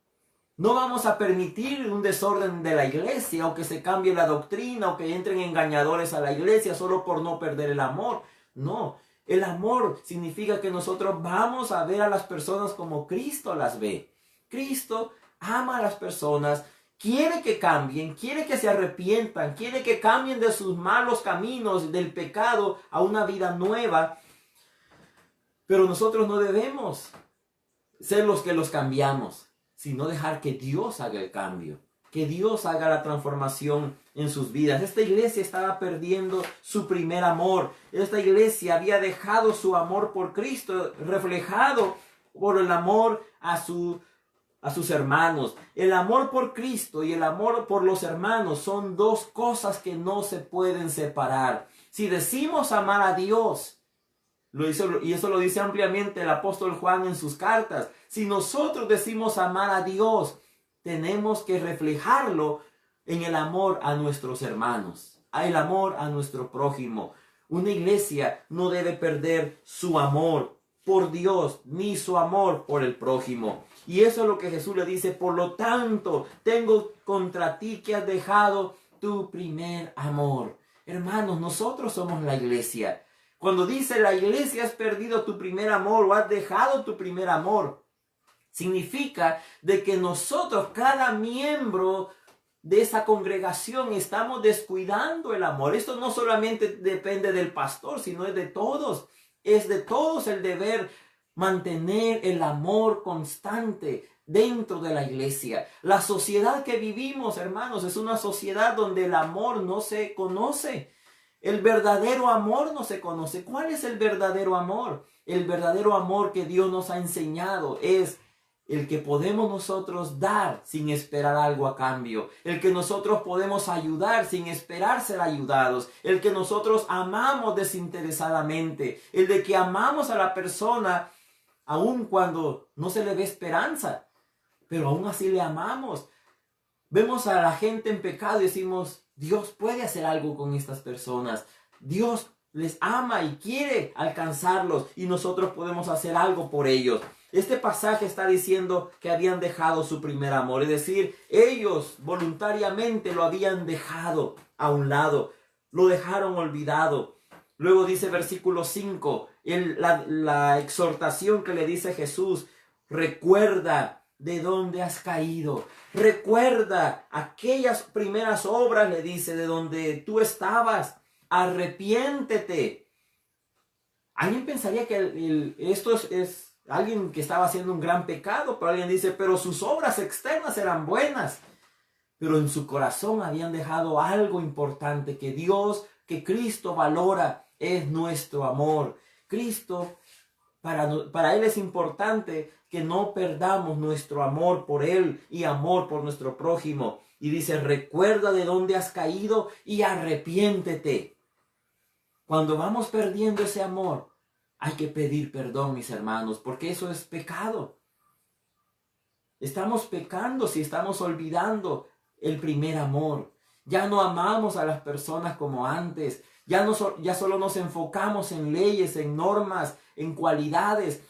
No vamos a permitir un desorden de la iglesia, o que se cambie la doctrina, o que entren engañadores a la iglesia solo por no perder el amor. No, el amor significa que nosotros vamos a ver a las personas como Cristo las ve. Cristo ama a las personas, quiere que cambien, quiere que se arrepientan, quiere que cambien de sus malos caminos, del pecado, a una vida nueva. Pero nosotros no debemos ser los que los cambiamos, sino dejar que Dios haga el cambio, que Dios haga la transformación en sus vidas. Esta iglesia estaba perdiendo su primer amor. Esta iglesia había dejado su amor por Cristo, reflejado por el amor a sus hermanos. El amor por Cristo y el amor por los hermanos son dos cosas que no se pueden separar. Si decimos amar a Dios, y eso lo dice ampliamente el apóstol Juan en sus cartas, si nosotros decimos amar a Dios, tenemos que reflejarlo en el amor a nuestros hermanos, el amor a nuestro prójimo. Una iglesia no debe perder su amor por Dios, ni su amor por el prójimo. Y eso es lo que Jesús le dice: por lo tanto, tengo contra ti que has dejado tu primer amor. Hermanos, nosotros somos la iglesia. Cuando dice la iglesia, has perdido tu primer amor o has dejado tu primer amor, significa de que nosotros, cada miembro de esa congregación, estamos descuidando el amor. Esto no solamente depende del pastor, sino es de todos. Es de todos el deber mantener el amor constante dentro de la iglesia. La sociedad que vivimos, hermanos, es una sociedad donde el amor no se conoce. El verdadero amor no se conoce. ¿Cuál es el verdadero amor? El verdadero amor que Dios nos ha enseñado es el que podemos nosotros dar sin esperar algo a cambio. El que nosotros podemos ayudar sin esperar ser ayudados. El que nosotros amamos desinteresadamente. El de que amamos a la persona aun cuando no se le ve esperanza. Pero aún así le amamos. Vemos a la gente en pecado y decimos, Dios puede hacer algo con estas personas. Dios les ama y quiere alcanzarlos y nosotros podemos hacer algo por ellos. Este pasaje está diciendo que habían dejado su primer amor, es decir, ellos voluntariamente lo habían dejado a un lado, lo dejaron olvidado. Luego dice versículo 5, la exhortación que le dice Jesús, recuerda de dónde has caído, recuerda aquellas primeras obras, le dice, de donde tú estabas, arrepiéntete. Alguien pensaría que esto es alguien que estaba haciendo un gran pecado, pero alguien dice, pero sus obras externas eran buenas. Pero en su corazón habían dejado algo importante que Dios, que Cristo valora, es nuestro amor. Cristo, para Él es importante que no perdamos nuestro amor por Él y amor por nuestro prójimo. Y dice, recuerda de dónde has caído y arrepiéntete. Cuando vamos perdiendo ese amor, hay que pedir perdón, mis hermanos, porque eso es pecado. Estamos pecando si estamos olvidando el primer amor. Ya no amamos a las personas como antes. Ya solo nos enfocamos en leyes, en normas, en cualidades.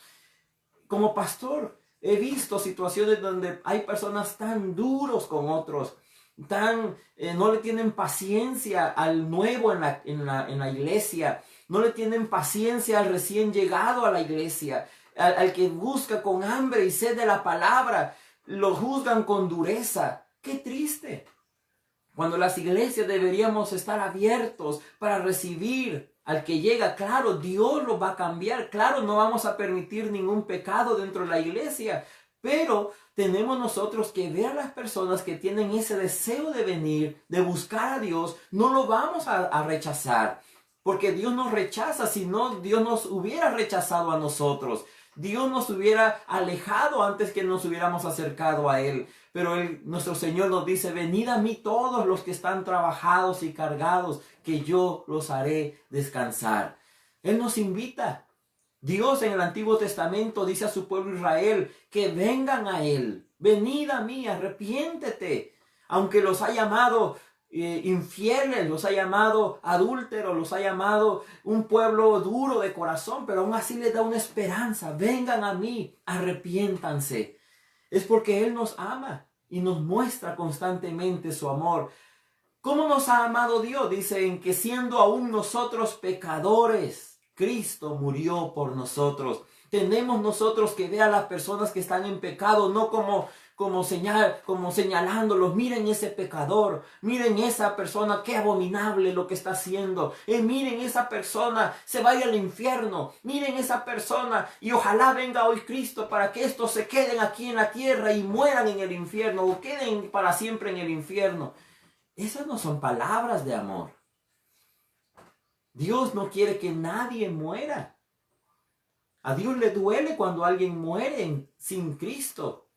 Como pastor, he visto situaciones donde hay personas tan duros con otros, no le tienen paciencia al nuevo en la iglesia, no le tienen paciencia al recién llegado a la iglesia, al que busca con hambre y sed de la palabra, lo juzgan con dureza. ¡Qué triste! Cuando las iglesias deberíamos estar abiertos para recibir al que llega. Claro, Dios lo va a cambiar. Claro, no vamos a permitir ningún pecado dentro de la iglesia. Pero tenemos nosotros que ver a las personas que tienen ese deseo de venir, de buscar a Dios. No lo vamos a rechazar. Porque Dios nos rechaza. Si no, Dios nos hubiera rechazado a nosotros. Dios nos hubiera alejado antes que nos hubiéramos acercado a Él. Pero nuestro Señor nos dice, venid a mí todos los que están trabajados y cargados, que yo los haré descansar. Él nos invita. Dios en el Antiguo Testamento dice a su pueblo Israel que vengan a Él. Venid a mí, arrepiéntete. Aunque los ha llamado infieles, los ha llamado adúlteros, los ha llamado un pueblo duro de corazón, pero aún así les da una esperanza. Vengan a mí, arrepiéntanse. Es porque Él nos ama y nos muestra constantemente su amor. ¿Cómo nos ha amado Dios? Dice en que siendo aún nosotros pecadores, Cristo murió por nosotros. Tenemos nosotros que ver a las personas que están en pecado, no como señalándolos. Miren ese pecador, miren esa persona, qué abominable lo que está haciendo. Miren esa persona, se vaya al infierno. Miren esa persona y ojalá venga hoy Cristo para que estos se queden aquí en la tierra y mueran en el infierno o queden para siempre en el infierno. Esas no son palabras de amor. Dios no quiere que nadie muera. A Dios le duele cuando alguien muere sin Cristo.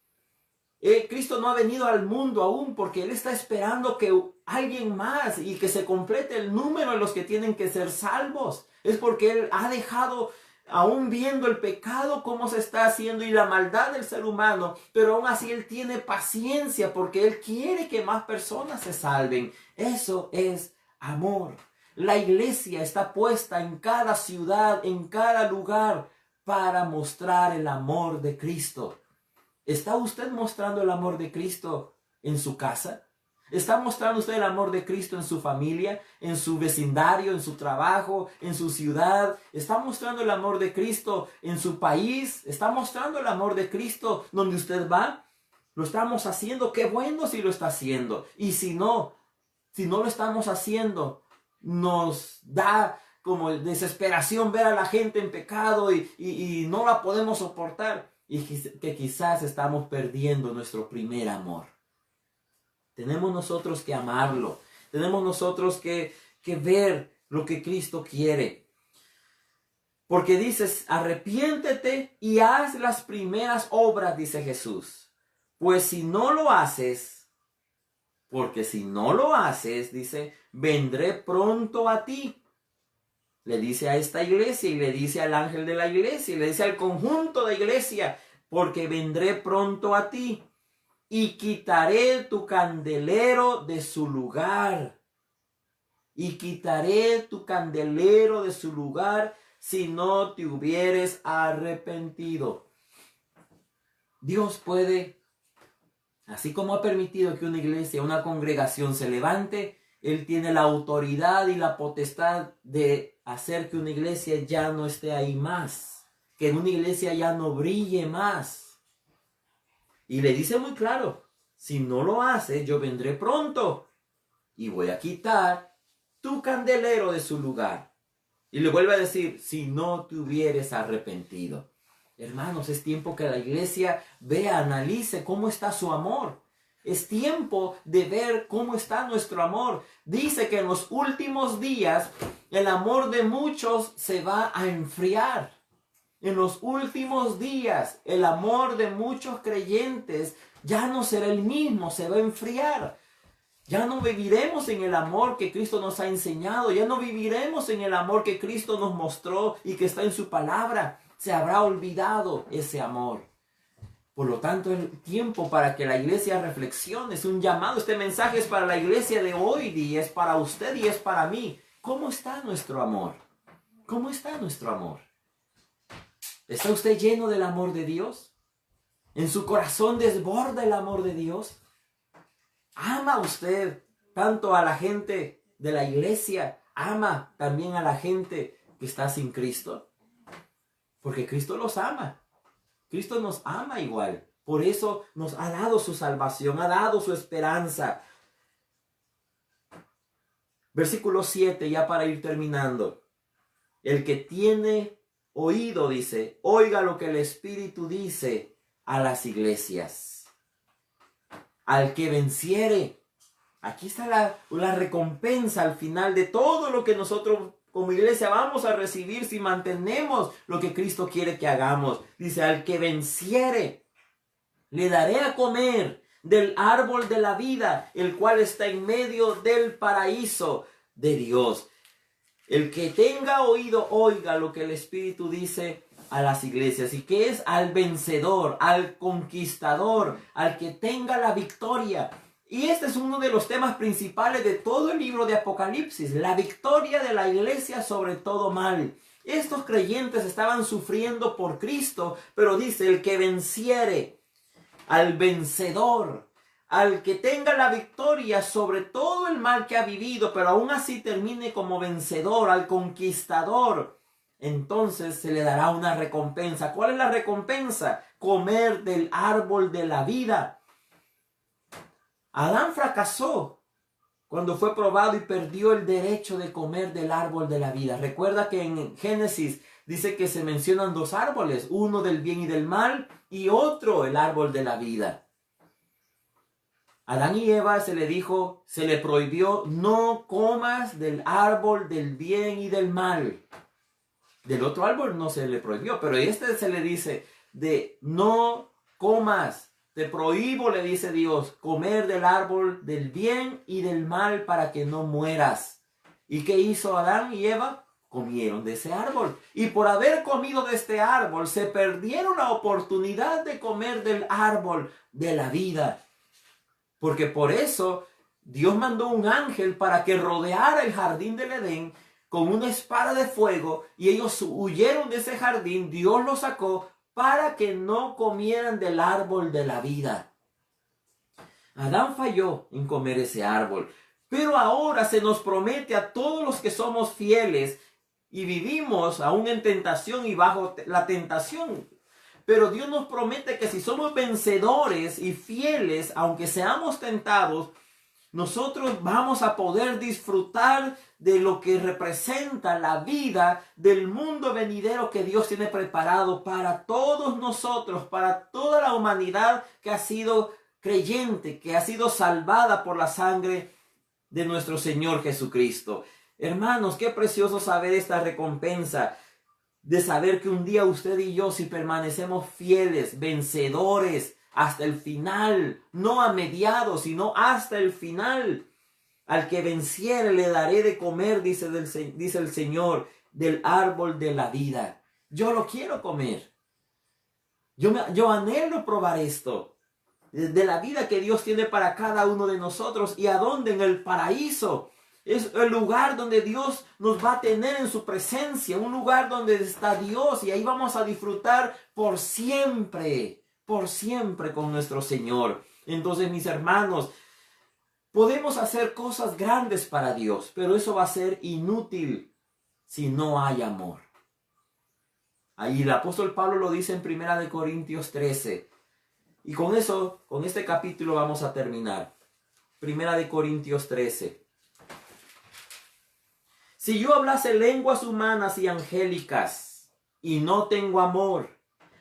Cristo no ha venido al mundo aún porque Él está esperando que alguien más y que se complete el número de los que tienen que ser salvos. Es porque Él ha dejado, aún viendo el pecado, cómo se está haciendo y la maldad del ser humano, pero aún así Él tiene paciencia porque Él quiere que más personas se salven. Eso es amor. La iglesia está puesta en cada ciudad, en cada lugar, para mostrar el amor de Cristo. ¿Está usted mostrando el amor de Cristo en su casa? ¿Está mostrando usted el amor de Cristo en su familia, en su vecindario, en su trabajo, en su ciudad? ¿Está mostrando el amor de Cristo en su país? ¿Está mostrando el amor de Cristo donde usted va? ¿Lo estamos haciendo? Qué bueno si lo está haciendo. Y si no lo estamos haciendo, nos da como desesperación ver a la gente en pecado y no la podemos soportar. Y que quizás estamos perdiendo nuestro primer amor. Tenemos nosotros que amarlo. Tenemos nosotros que ver lo que Cristo quiere. Porque dices, arrepiéntete y haz las primeras obras, dice Jesús. Pues si no lo haces, porque si no lo haces, dice, vendré pronto a ti. Le dice a esta iglesia y le dice al ángel de la iglesia y le dice al conjunto de iglesia, porque vendré pronto a ti y quitaré tu candelero de su lugar. Y quitaré tu candelero de su lugar si no te hubieres arrepentido. Dios puede, así como ha permitido que una iglesia, una congregación se levante, Él tiene la autoridad y la potestad de hacer que una iglesia ya no esté ahí más, que una iglesia ya no brille más. Y le dice muy claro, si no lo haces, yo vendré pronto y voy a quitar tu candelero de su lugar. Y le vuelve a decir, si no te hubieres arrepentido. Hermanos, es tiempo que la iglesia vea, analice cómo está su amor. Es tiempo de ver cómo está nuestro amor. Dice que en los últimos días el amor de muchos se va a enfriar. En los últimos días el amor de muchos creyentes ya no será el mismo, se va a enfriar. Ya no viviremos en el amor que Cristo nos ha enseñado. Ya no viviremos en el amor que Cristo nos mostró y que está en su palabra. Se habrá olvidado ese amor. Por lo tanto, es tiempo para que la iglesia reflexione. Es un llamado. Este mensaje es para la iglesia de hoy y es para usted y es para mí. ¿Cómo está nuestro amor? ¿Cómo está nuestro amor? ¿Está usted lleno del amor de Dios? ¿En su corazón desborda el amor de Dios? ¿Ama usted tanto a la gente de la iglesia? ¿Ama también a la gente que está sin Cristo? Porque Cristo los ama. Cristo nos ama igual. Por eso nos ha dado su salvación, ha dado su esperanza. Versículo 7, ya para ir terminando. El que tiene oído, dice, oiga lo que el Espíritu dice a las iglesias. Al que venciere. Aquí está la recompensa al final de todo lo que nosotros como iglesia vamos a recibir si mantenemos lo que Cristo quiere que hagamos. Dice, al que venciere, le daré a comer del árbol de la vida, el cual está en medio del paraíso de Dios. El que tenga oído, oiga lo que el Espíritu dice a las iglesias. ¿Y qué es? Al vencedor, al conquistador, al que tenga la victoria. Y este es uno de los temas principales de todo el libro de Apocalipsis, la victoria de la iglesia sobre todo mal. Estos creyentes estaban sufriendo por Cristo, pero dice, el que venciere, al vencedor, al que tenga la victoria sobre todo el mal que ha vivido, pero aún así termine como vencedor, al conquistador, entonces se le dará una recompensa. ¿Cuál es la recompensa? Comer del árbol de la vida. Adán fracasó cuando fue probado y perdió el derecho de comer del árbol de la vida. Recuerda que en Génesis dice que se mencionan dos árboles, uno del bien y del mal y otro el árbol de la vida. Adán y Eva se le prohibió, no comas del árbol del bien y del mal. Del otro árbol no se le prohibió, pero se le dice de no comas. Te prohíbo, le dice Dios, comer del árbol del bien y del mal para que no mueras. ¿Y qué hizo Adán y Eva? Comieron de ese árbol. Y por haber comido de este árbol, se perdieron la oportunidad de comer del árbol de la vida. Porque por eso Dios mandó un ángel para que rodeara el jardín del Edén con una espada de fuego y ellos huyeron de ese jardín. Dios los sacó para que no comieran del árbol de la vida. Adán falló en comer ese árbol, pero ahora se nos promete a todos los que somos fieles y vivimos aún en tentación y bajo la tentación. Pero Dios nos promete que si somos vencedores y fieles, aunque seamos tentados, nosotros vamos a poder disfrutar de lo que representa la vida del mundo venidero que Dios tiene preparado para todos nosotros, para toda la humanidad que ha sido creyente, que ha sido salvada por la sangre de nuestro Señor Jesucristo. Hermanos, qué precioso saber esta recompensa, de saber que un día usted y yo, si permanecemos fieles, vencedores, hasta el final, no a mediados, sino hasta el final, al que venciere le daré de comer, dice el Señor, del árbol de la vida. Yo lo quiero comer. Yo anhelo probar esto, de la vida que Dios tiene para cada uno de nosotros. ¿Y a dónde? En el paraíso. Es el lugar donde Dios nos va a tener en su presencia, un lugar donde está Dios, y ahí vamos a disfrutar por siempre con nuestro Señor. Entonces, mis hermanos, podemos hacer cosas grandes para Dios, pero eso va a ser inútil si no hay amor. Ahí el apóstol Pablo lo dice en 1 Corintios 13. Y con eso, con este capítulo vamos a terminar. 1 Corintios 13. Si yo hablase lenguas humanas y angélicas y no tengo amor,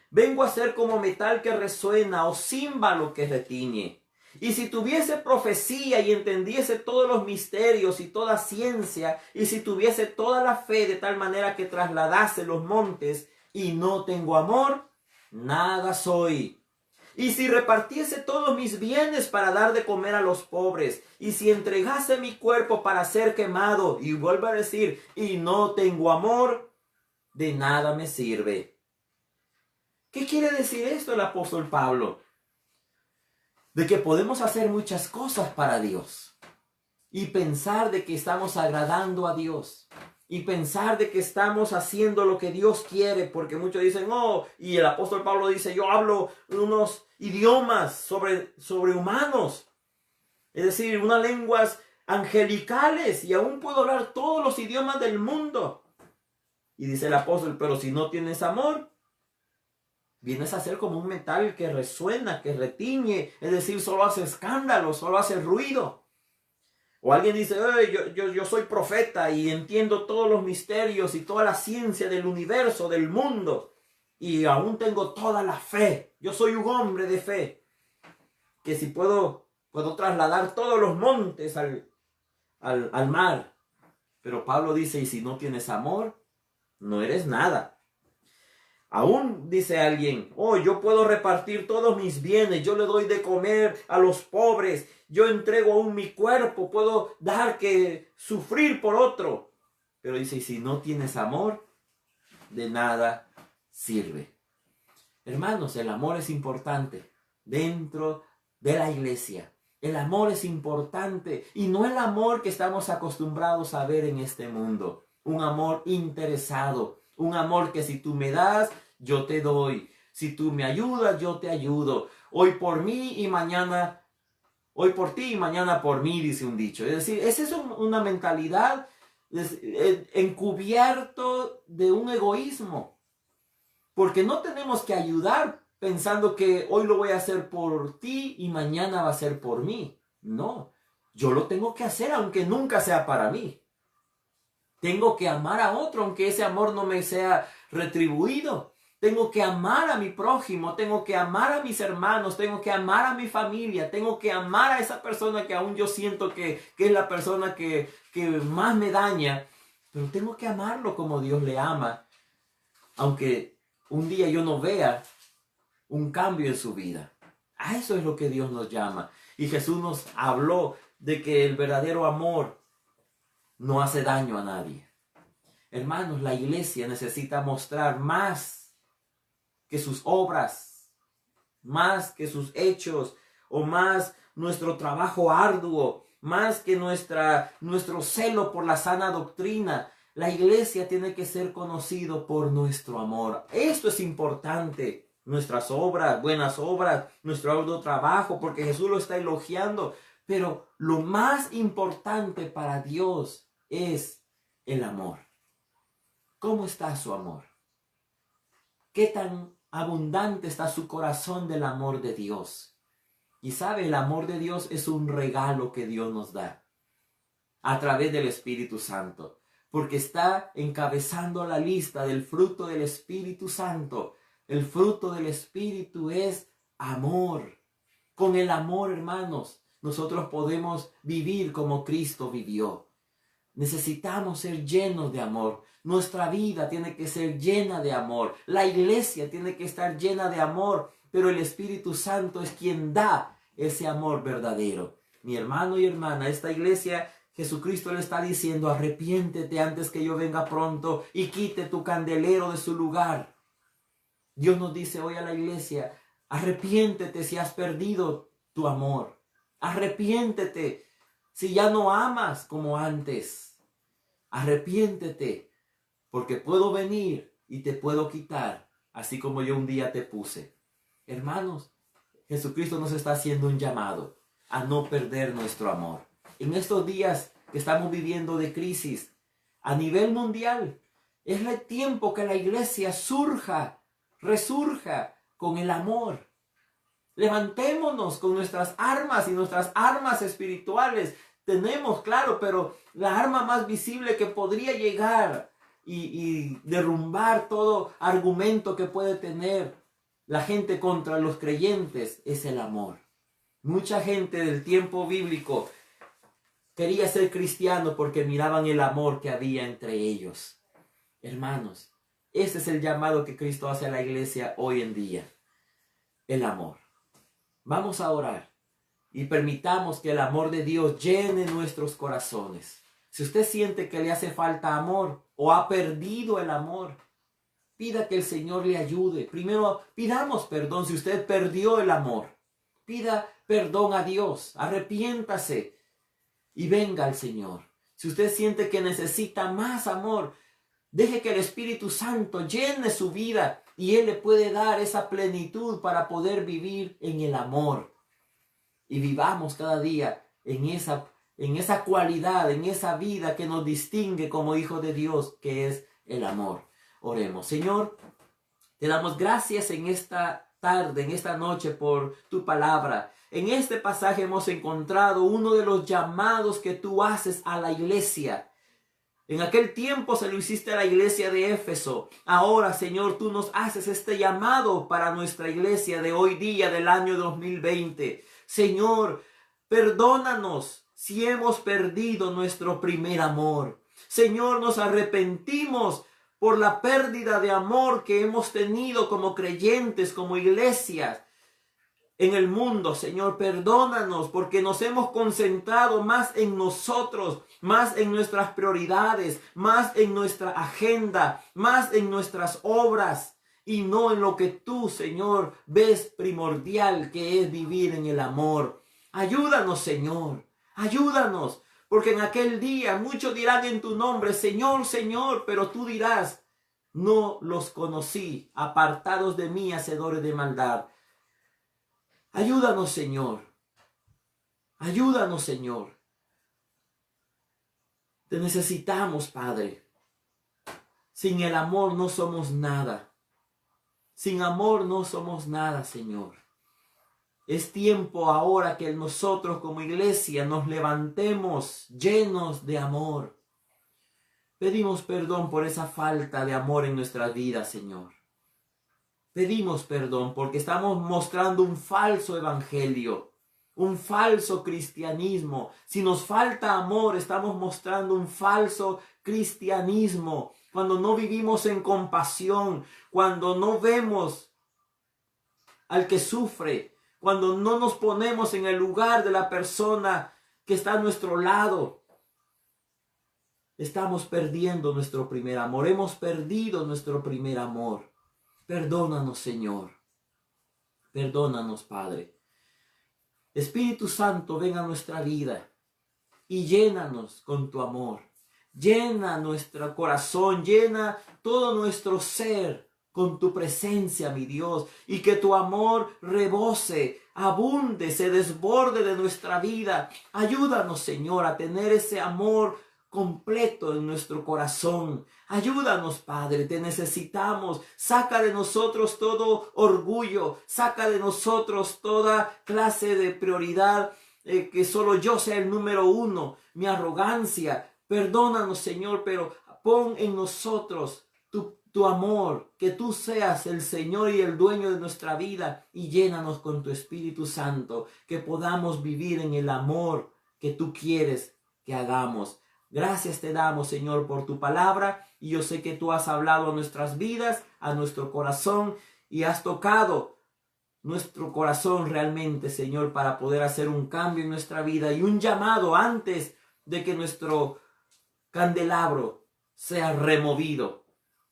vengo a ser como metal que resuena o címbalo que retiñe. Y si tuviese profecía y entendiese todos los misterios y toda ciencia, y si tuviese toda la fe de tal manera que trasladase los montes y no tengo amor, nada soy. Y si repartiese todos mis bienes para dar de comer a los pobres, y si entregase mi cuerpo para ser quemado, y vuelvo a decir, y no tengo amor, de nada me sirve. ¿Qué quiere decir esto el apóstol Pablo? De que podemos hacer muchas cosas para Dios, y pensar de que estamos agradando a Dios, y pensar de que estamos haciendo lo que Dios quiere, porque muchos dicen, oh, y el apóstol Pablo dice, yo hablo unos idiomas sobrehumanos, es decir, unas lenguas angelicales, y aún puedo hablar todos los idiomas del mundo. Y dice el apóstol, pero si no tienes amor, vienes a ser como un metal que resuena, que retiñe, es decir, solo hace escándalo, solo hace ruido. O alguien dice, yo soy profeta y entiendo todos los misterios y toda la ciencia del universo, del mundo, y aún tengo toda la fe. Yo soy un hombre de fe, que si puedo trasladar todos los montes al mar. Pero Pablo dice, y si no tienes amor, no eres nada. Aún dice alguien, yo puedo repartir todos mis bienes, yo le doy de comer a los pobres, yo entrego aún mi cuerpo, puedo dar que sufrir por otro. Pero dice, y si no tienes amor, de nada sirve. Hermanos, el amor es importante dentro de la iglesia. El amor es importante, y no el amor que estamos acostumbrados a ver en este mundo. Un amor interesado, un amor que si tú me das, yo te doy. Si tú me ayudas, yo te ayudo. Hoy por mí y mañana, hoy por ti y mañana por mí, dice un dicho. Es decir, esa es una mentalidad encubierto de un egoísmo. Porque no tenemos que ayudar pensando que hoy lo voy a hacer por ti y mañana va a ser por mí. No, yo lo tengo que hacer aunque nunca sea para mí. Tengo que amar a otro aunque ese amor no me sea retribuido. Tengo que amar a mi prójimo, tengo que amar a mis hermanos, tengo que amar a mi familia, tengo que amar a esa persona que aún yo siento que es la persona que más me daña. Pero tengo que amarlo como Dios le ama, aunque un día yo no vea un cambio en su vida. A eso es lo que Dios nos llama. Y Jesús nos habló de que el verdadero amor no hace daño a nadie. Hermanos, la iglesia necesita mostrar más que sus obras, más que sus hechos, o más nuestro trabajo arduo, más que nuestro celo por la sana doctrina. La iglesia tiene que ser conocido por nuestro amor. Esto es importante. Nuestras obras, buenas obras, nuestro arduo trabajo, porque Jesús lo está elogiando. Pero lo más importante para Dios es el amor. ¿Cómo está su amor? ¿Qué tan abundante está su corazón del amor de Dios? Y sabe, el amor de Dios es un regalo que Dios nos da a través del Espíritu Santo, porque está encabezando la lista del fruto del Espíritu Santo. El fruto del Espíritu es amor. Con el amor, hermanos, nosotros podemos vivir como Cristo vivió. Necesitamos ser llenos de amor. Nuestra vida tiene que ser llena de amor. La iglesia tiene que estar llena de amor, pero el Espíritu Santo es quien da ese amor verdadero. Mi hermano y hermana, esta iglesia, Jesucristo le está diciendo: arrepiéntete antes que yo venga pronto y quite tu candelero de su lugar. Dios nos dice hoy a la iglesia: arrepiéntete si has perdido tu amor. Arrepiéntete si ya no amas como antes. Arrepiéntete, porque puedo venir y te puedo quitar, así como yo un día te puse. Hermanos, Jesucristo nos está haciendo un llamado a no perder nuestro amor. En estos días que estamos viviendo de crisis a nivel mundial, es el tiempo que la iglesia resurja con el amor. Levantémonos con nuestras armas y nuestras armas espirituales. Tenemos, claro, pero la arma más visible que podría llegar y derrumbar todo argumento que puede tener la gente contra los creyentes es el amor. Mucha gente del tiempo bíblico quería ser cristiano porque miraban el amor que había entre ellos. Hermanos, ese es el llamado que Cristo hace a la iglesia hoy en día. El amor. Vamos a orar y permitamos que el amor de Dios llene nuestros corazones. Si usted siente que le hace falta amor o ha perdido el amor, pida que el Señor le ayude. Primero, pidamos perdón si usted perdió el amor. Pida perdón a Dios, arrepiéntase y venga al Señor. Si usted siente que necesita más amor, deje que el Espíritu Santo llene su vida y Él le puede dar esa plenitud para poder vivir en el amor. Y vivamos cada día en esa cualidad, en esa vida que nos distingue como hijos de Dios, que es el amor. Oremos. Señor, te damos gracias en esta tarde, en esta noche, por tu palabra. En este pasaje hemos encontrado uno de los llamados que tú haces a la iglesia. En aquel tiempo se lo hiciste a la iglesia de Éfeso. Ahora, Señor, tú nos haces este llamado para nuestra iglesia de hoy día, del año 2020. Señor, perdónanos si hemos perdido nuestro primer amor. Señor, nos arrepentimos por la pérdida de amor que hemos tenido como creyentes, como iglesias en el mundo. Señor, perdónanos porque nos hemos concentrado más en nosotros, más en nuestras prioridades, más en nuestra agenda, más en nuestras obras y no en lo que tú, Señor, ves primordial, que es vivir en el amor. Ayúdanos, Señor, ayúdanos, porque en aquel día muchos dirán en tu nombre: Señor, Señor, pero tú dirás: no los conocí, apartados de mí, hacedores de maldad. Ayúdanos, Señor. Ayúdanos, Señor. Te necesitamos, Padre. Sin el amor no somos nada. Sin amor no somos nada, Señor. Es tiempo ahora que nosotros como iglesia nos levantemos llenos de amor. Pedimos perdón por esa falta de amor en nuestras vidas, Señor. Pedimos perdón porque estamos mostrando un falso evangelio, un falso cristianismo. Si nos falta amor, estamos mostrando un falso cristianismo. Cuando no vivimos en compasión, cuando no vemos al que sufre, cuando no nos ponemos en el lugar de la persona que está a nuestro lado, estamos perdiendo nuestro primer amor. Hemos perdido nuestro primer amor. Perdónanos, Señor. Perdónanos, Padre. Espíritu Santo, ven a nuestra vida y llénanos con tu amor. Llena nuestro corazón, llena todo nuestro ser con tu presencia, mi Dios, y que tu amor rebose, abunde, se desborde de nuestra vida. Ayúdanos, Señor, a tener ese amor completo en nuestro corazón. Ayúdanos, Padre, te necesitamos. Saca de nosotros todo orgullo, saca de nosotros toda clase de prioridad, que solo yo sea el número uno, mi arrogancia. Perdónanos, Señor, pero pon en nosotros tu amor, que tú seas el Señor y el dueño de nuestra vida, y llénanos con tu Espíritu Santo, que podamos vivir en el amor que tú quieres que hagamos. Gracias te damos, Señor, por tu palabra. Y yo sé que tú has hablado a nuestras vidas, a nuestro corazón, y has tocado nuestro corazón realmente, Señor, para poder hacer un cambio en nuestra vida y un llamado antes de que nuestro candelabro sea removido.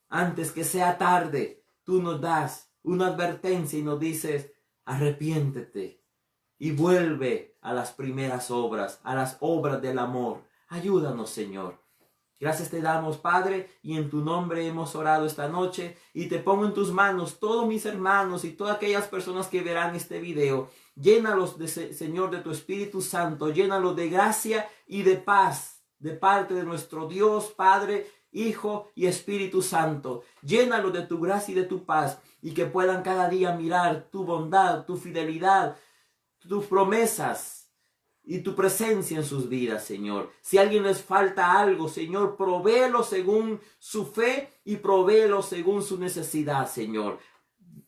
Antes que sea tarde, tú nos das una advertencia y nos dices: arrepiéntete y vuelve a las primeras obras, a las obras del amor. Ayúdanos, Señor. Gracias te damos, Padre, y en tu nombre hemos orado esta noche, y te pongo en tus manos todos mis hermanos y todas aquellas personas que verán este video. Llénalos, Señor, de tu Espíritu Santo, llénalos de gracia y de paz, de parte de nuestro Dios, Padre, Hijo y Espíritu Santo. Llénalos de tu gracia y de tu paz, y que puedan cada día mirar tu bondad, tu fidelidad, tus promesas y tu presencia en sus vidas, Señor. Si a alguien les falta algo, Señor, provéelo según su fe y provéelo según su necesidad, Señor.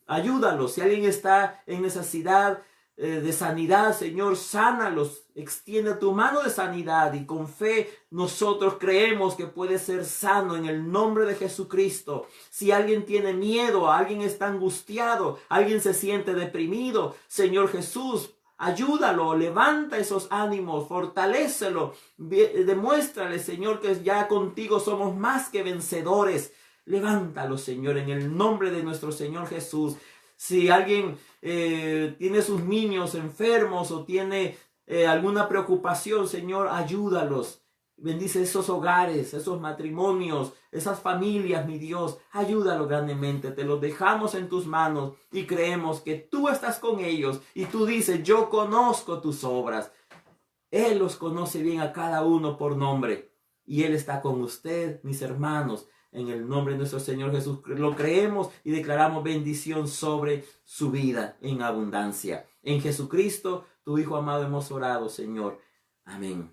Ayúdalos. Si alguien está en necesidad de sanidad, Señor, sánalos. Extiende tu mano de sanidad, y con fe nosotros creemos que puede ser sano en el nombre de Jesucristo. Si alguien tiene miedo, alguien está angustiado, alguien se siente deprimido, Señor Jesús, ayúdalo, levanta esos ánimos, fortalécelo, demuéstrale, Señor, que ya contigo somos más que vencedores. Levántalo, Señor, en el nombre de nuestro Señor Jesús. Si alguien tiene sus niños enfermos o tiene alguna preocupación, Señor, ayúdalos. Bendice esos hogares, esos matrimonios, esas familias, mi Dios. Ayúdalo grandemente. Te los dejamos en tus manos y creemos que tú estás con ellos. Y tú dices: yo conozco tus obras. Él los conoce bien a cada uno por nombre. Y Él está con usted, mis hermanos. En el nombre de nuestro Señor Jesús lo creemos y declaramos bendición sobre su vida en abundancia. En Jesucristo, tu Hijo amado, hemos orado, Señor. Amén.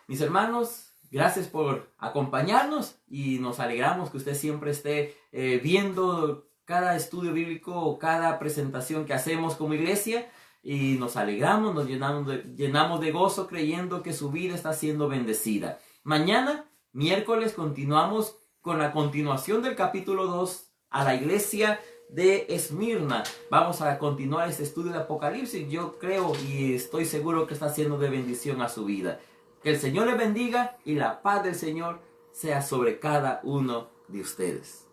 Mis hermanos, gracias por acompañarnos, y nos alegramos que usted siempre esté viendo cada estudio bíblico o cada presentación que hacemos como iglesia, y nos alegramos, nos llenamos de gozo creyendo que su vida está siendo bendecida. Mañana, miércoles, continuamos con la continuación del capítulo 2 a la iglesia de Esmirna. Vamos a continuar este estudio de Apocalipsis. Yo creo y estoy seguro que está siendo de bendición a su vida. Que el Señor les bendiga y la paz del Señor sea sobre cada uno de ustedes.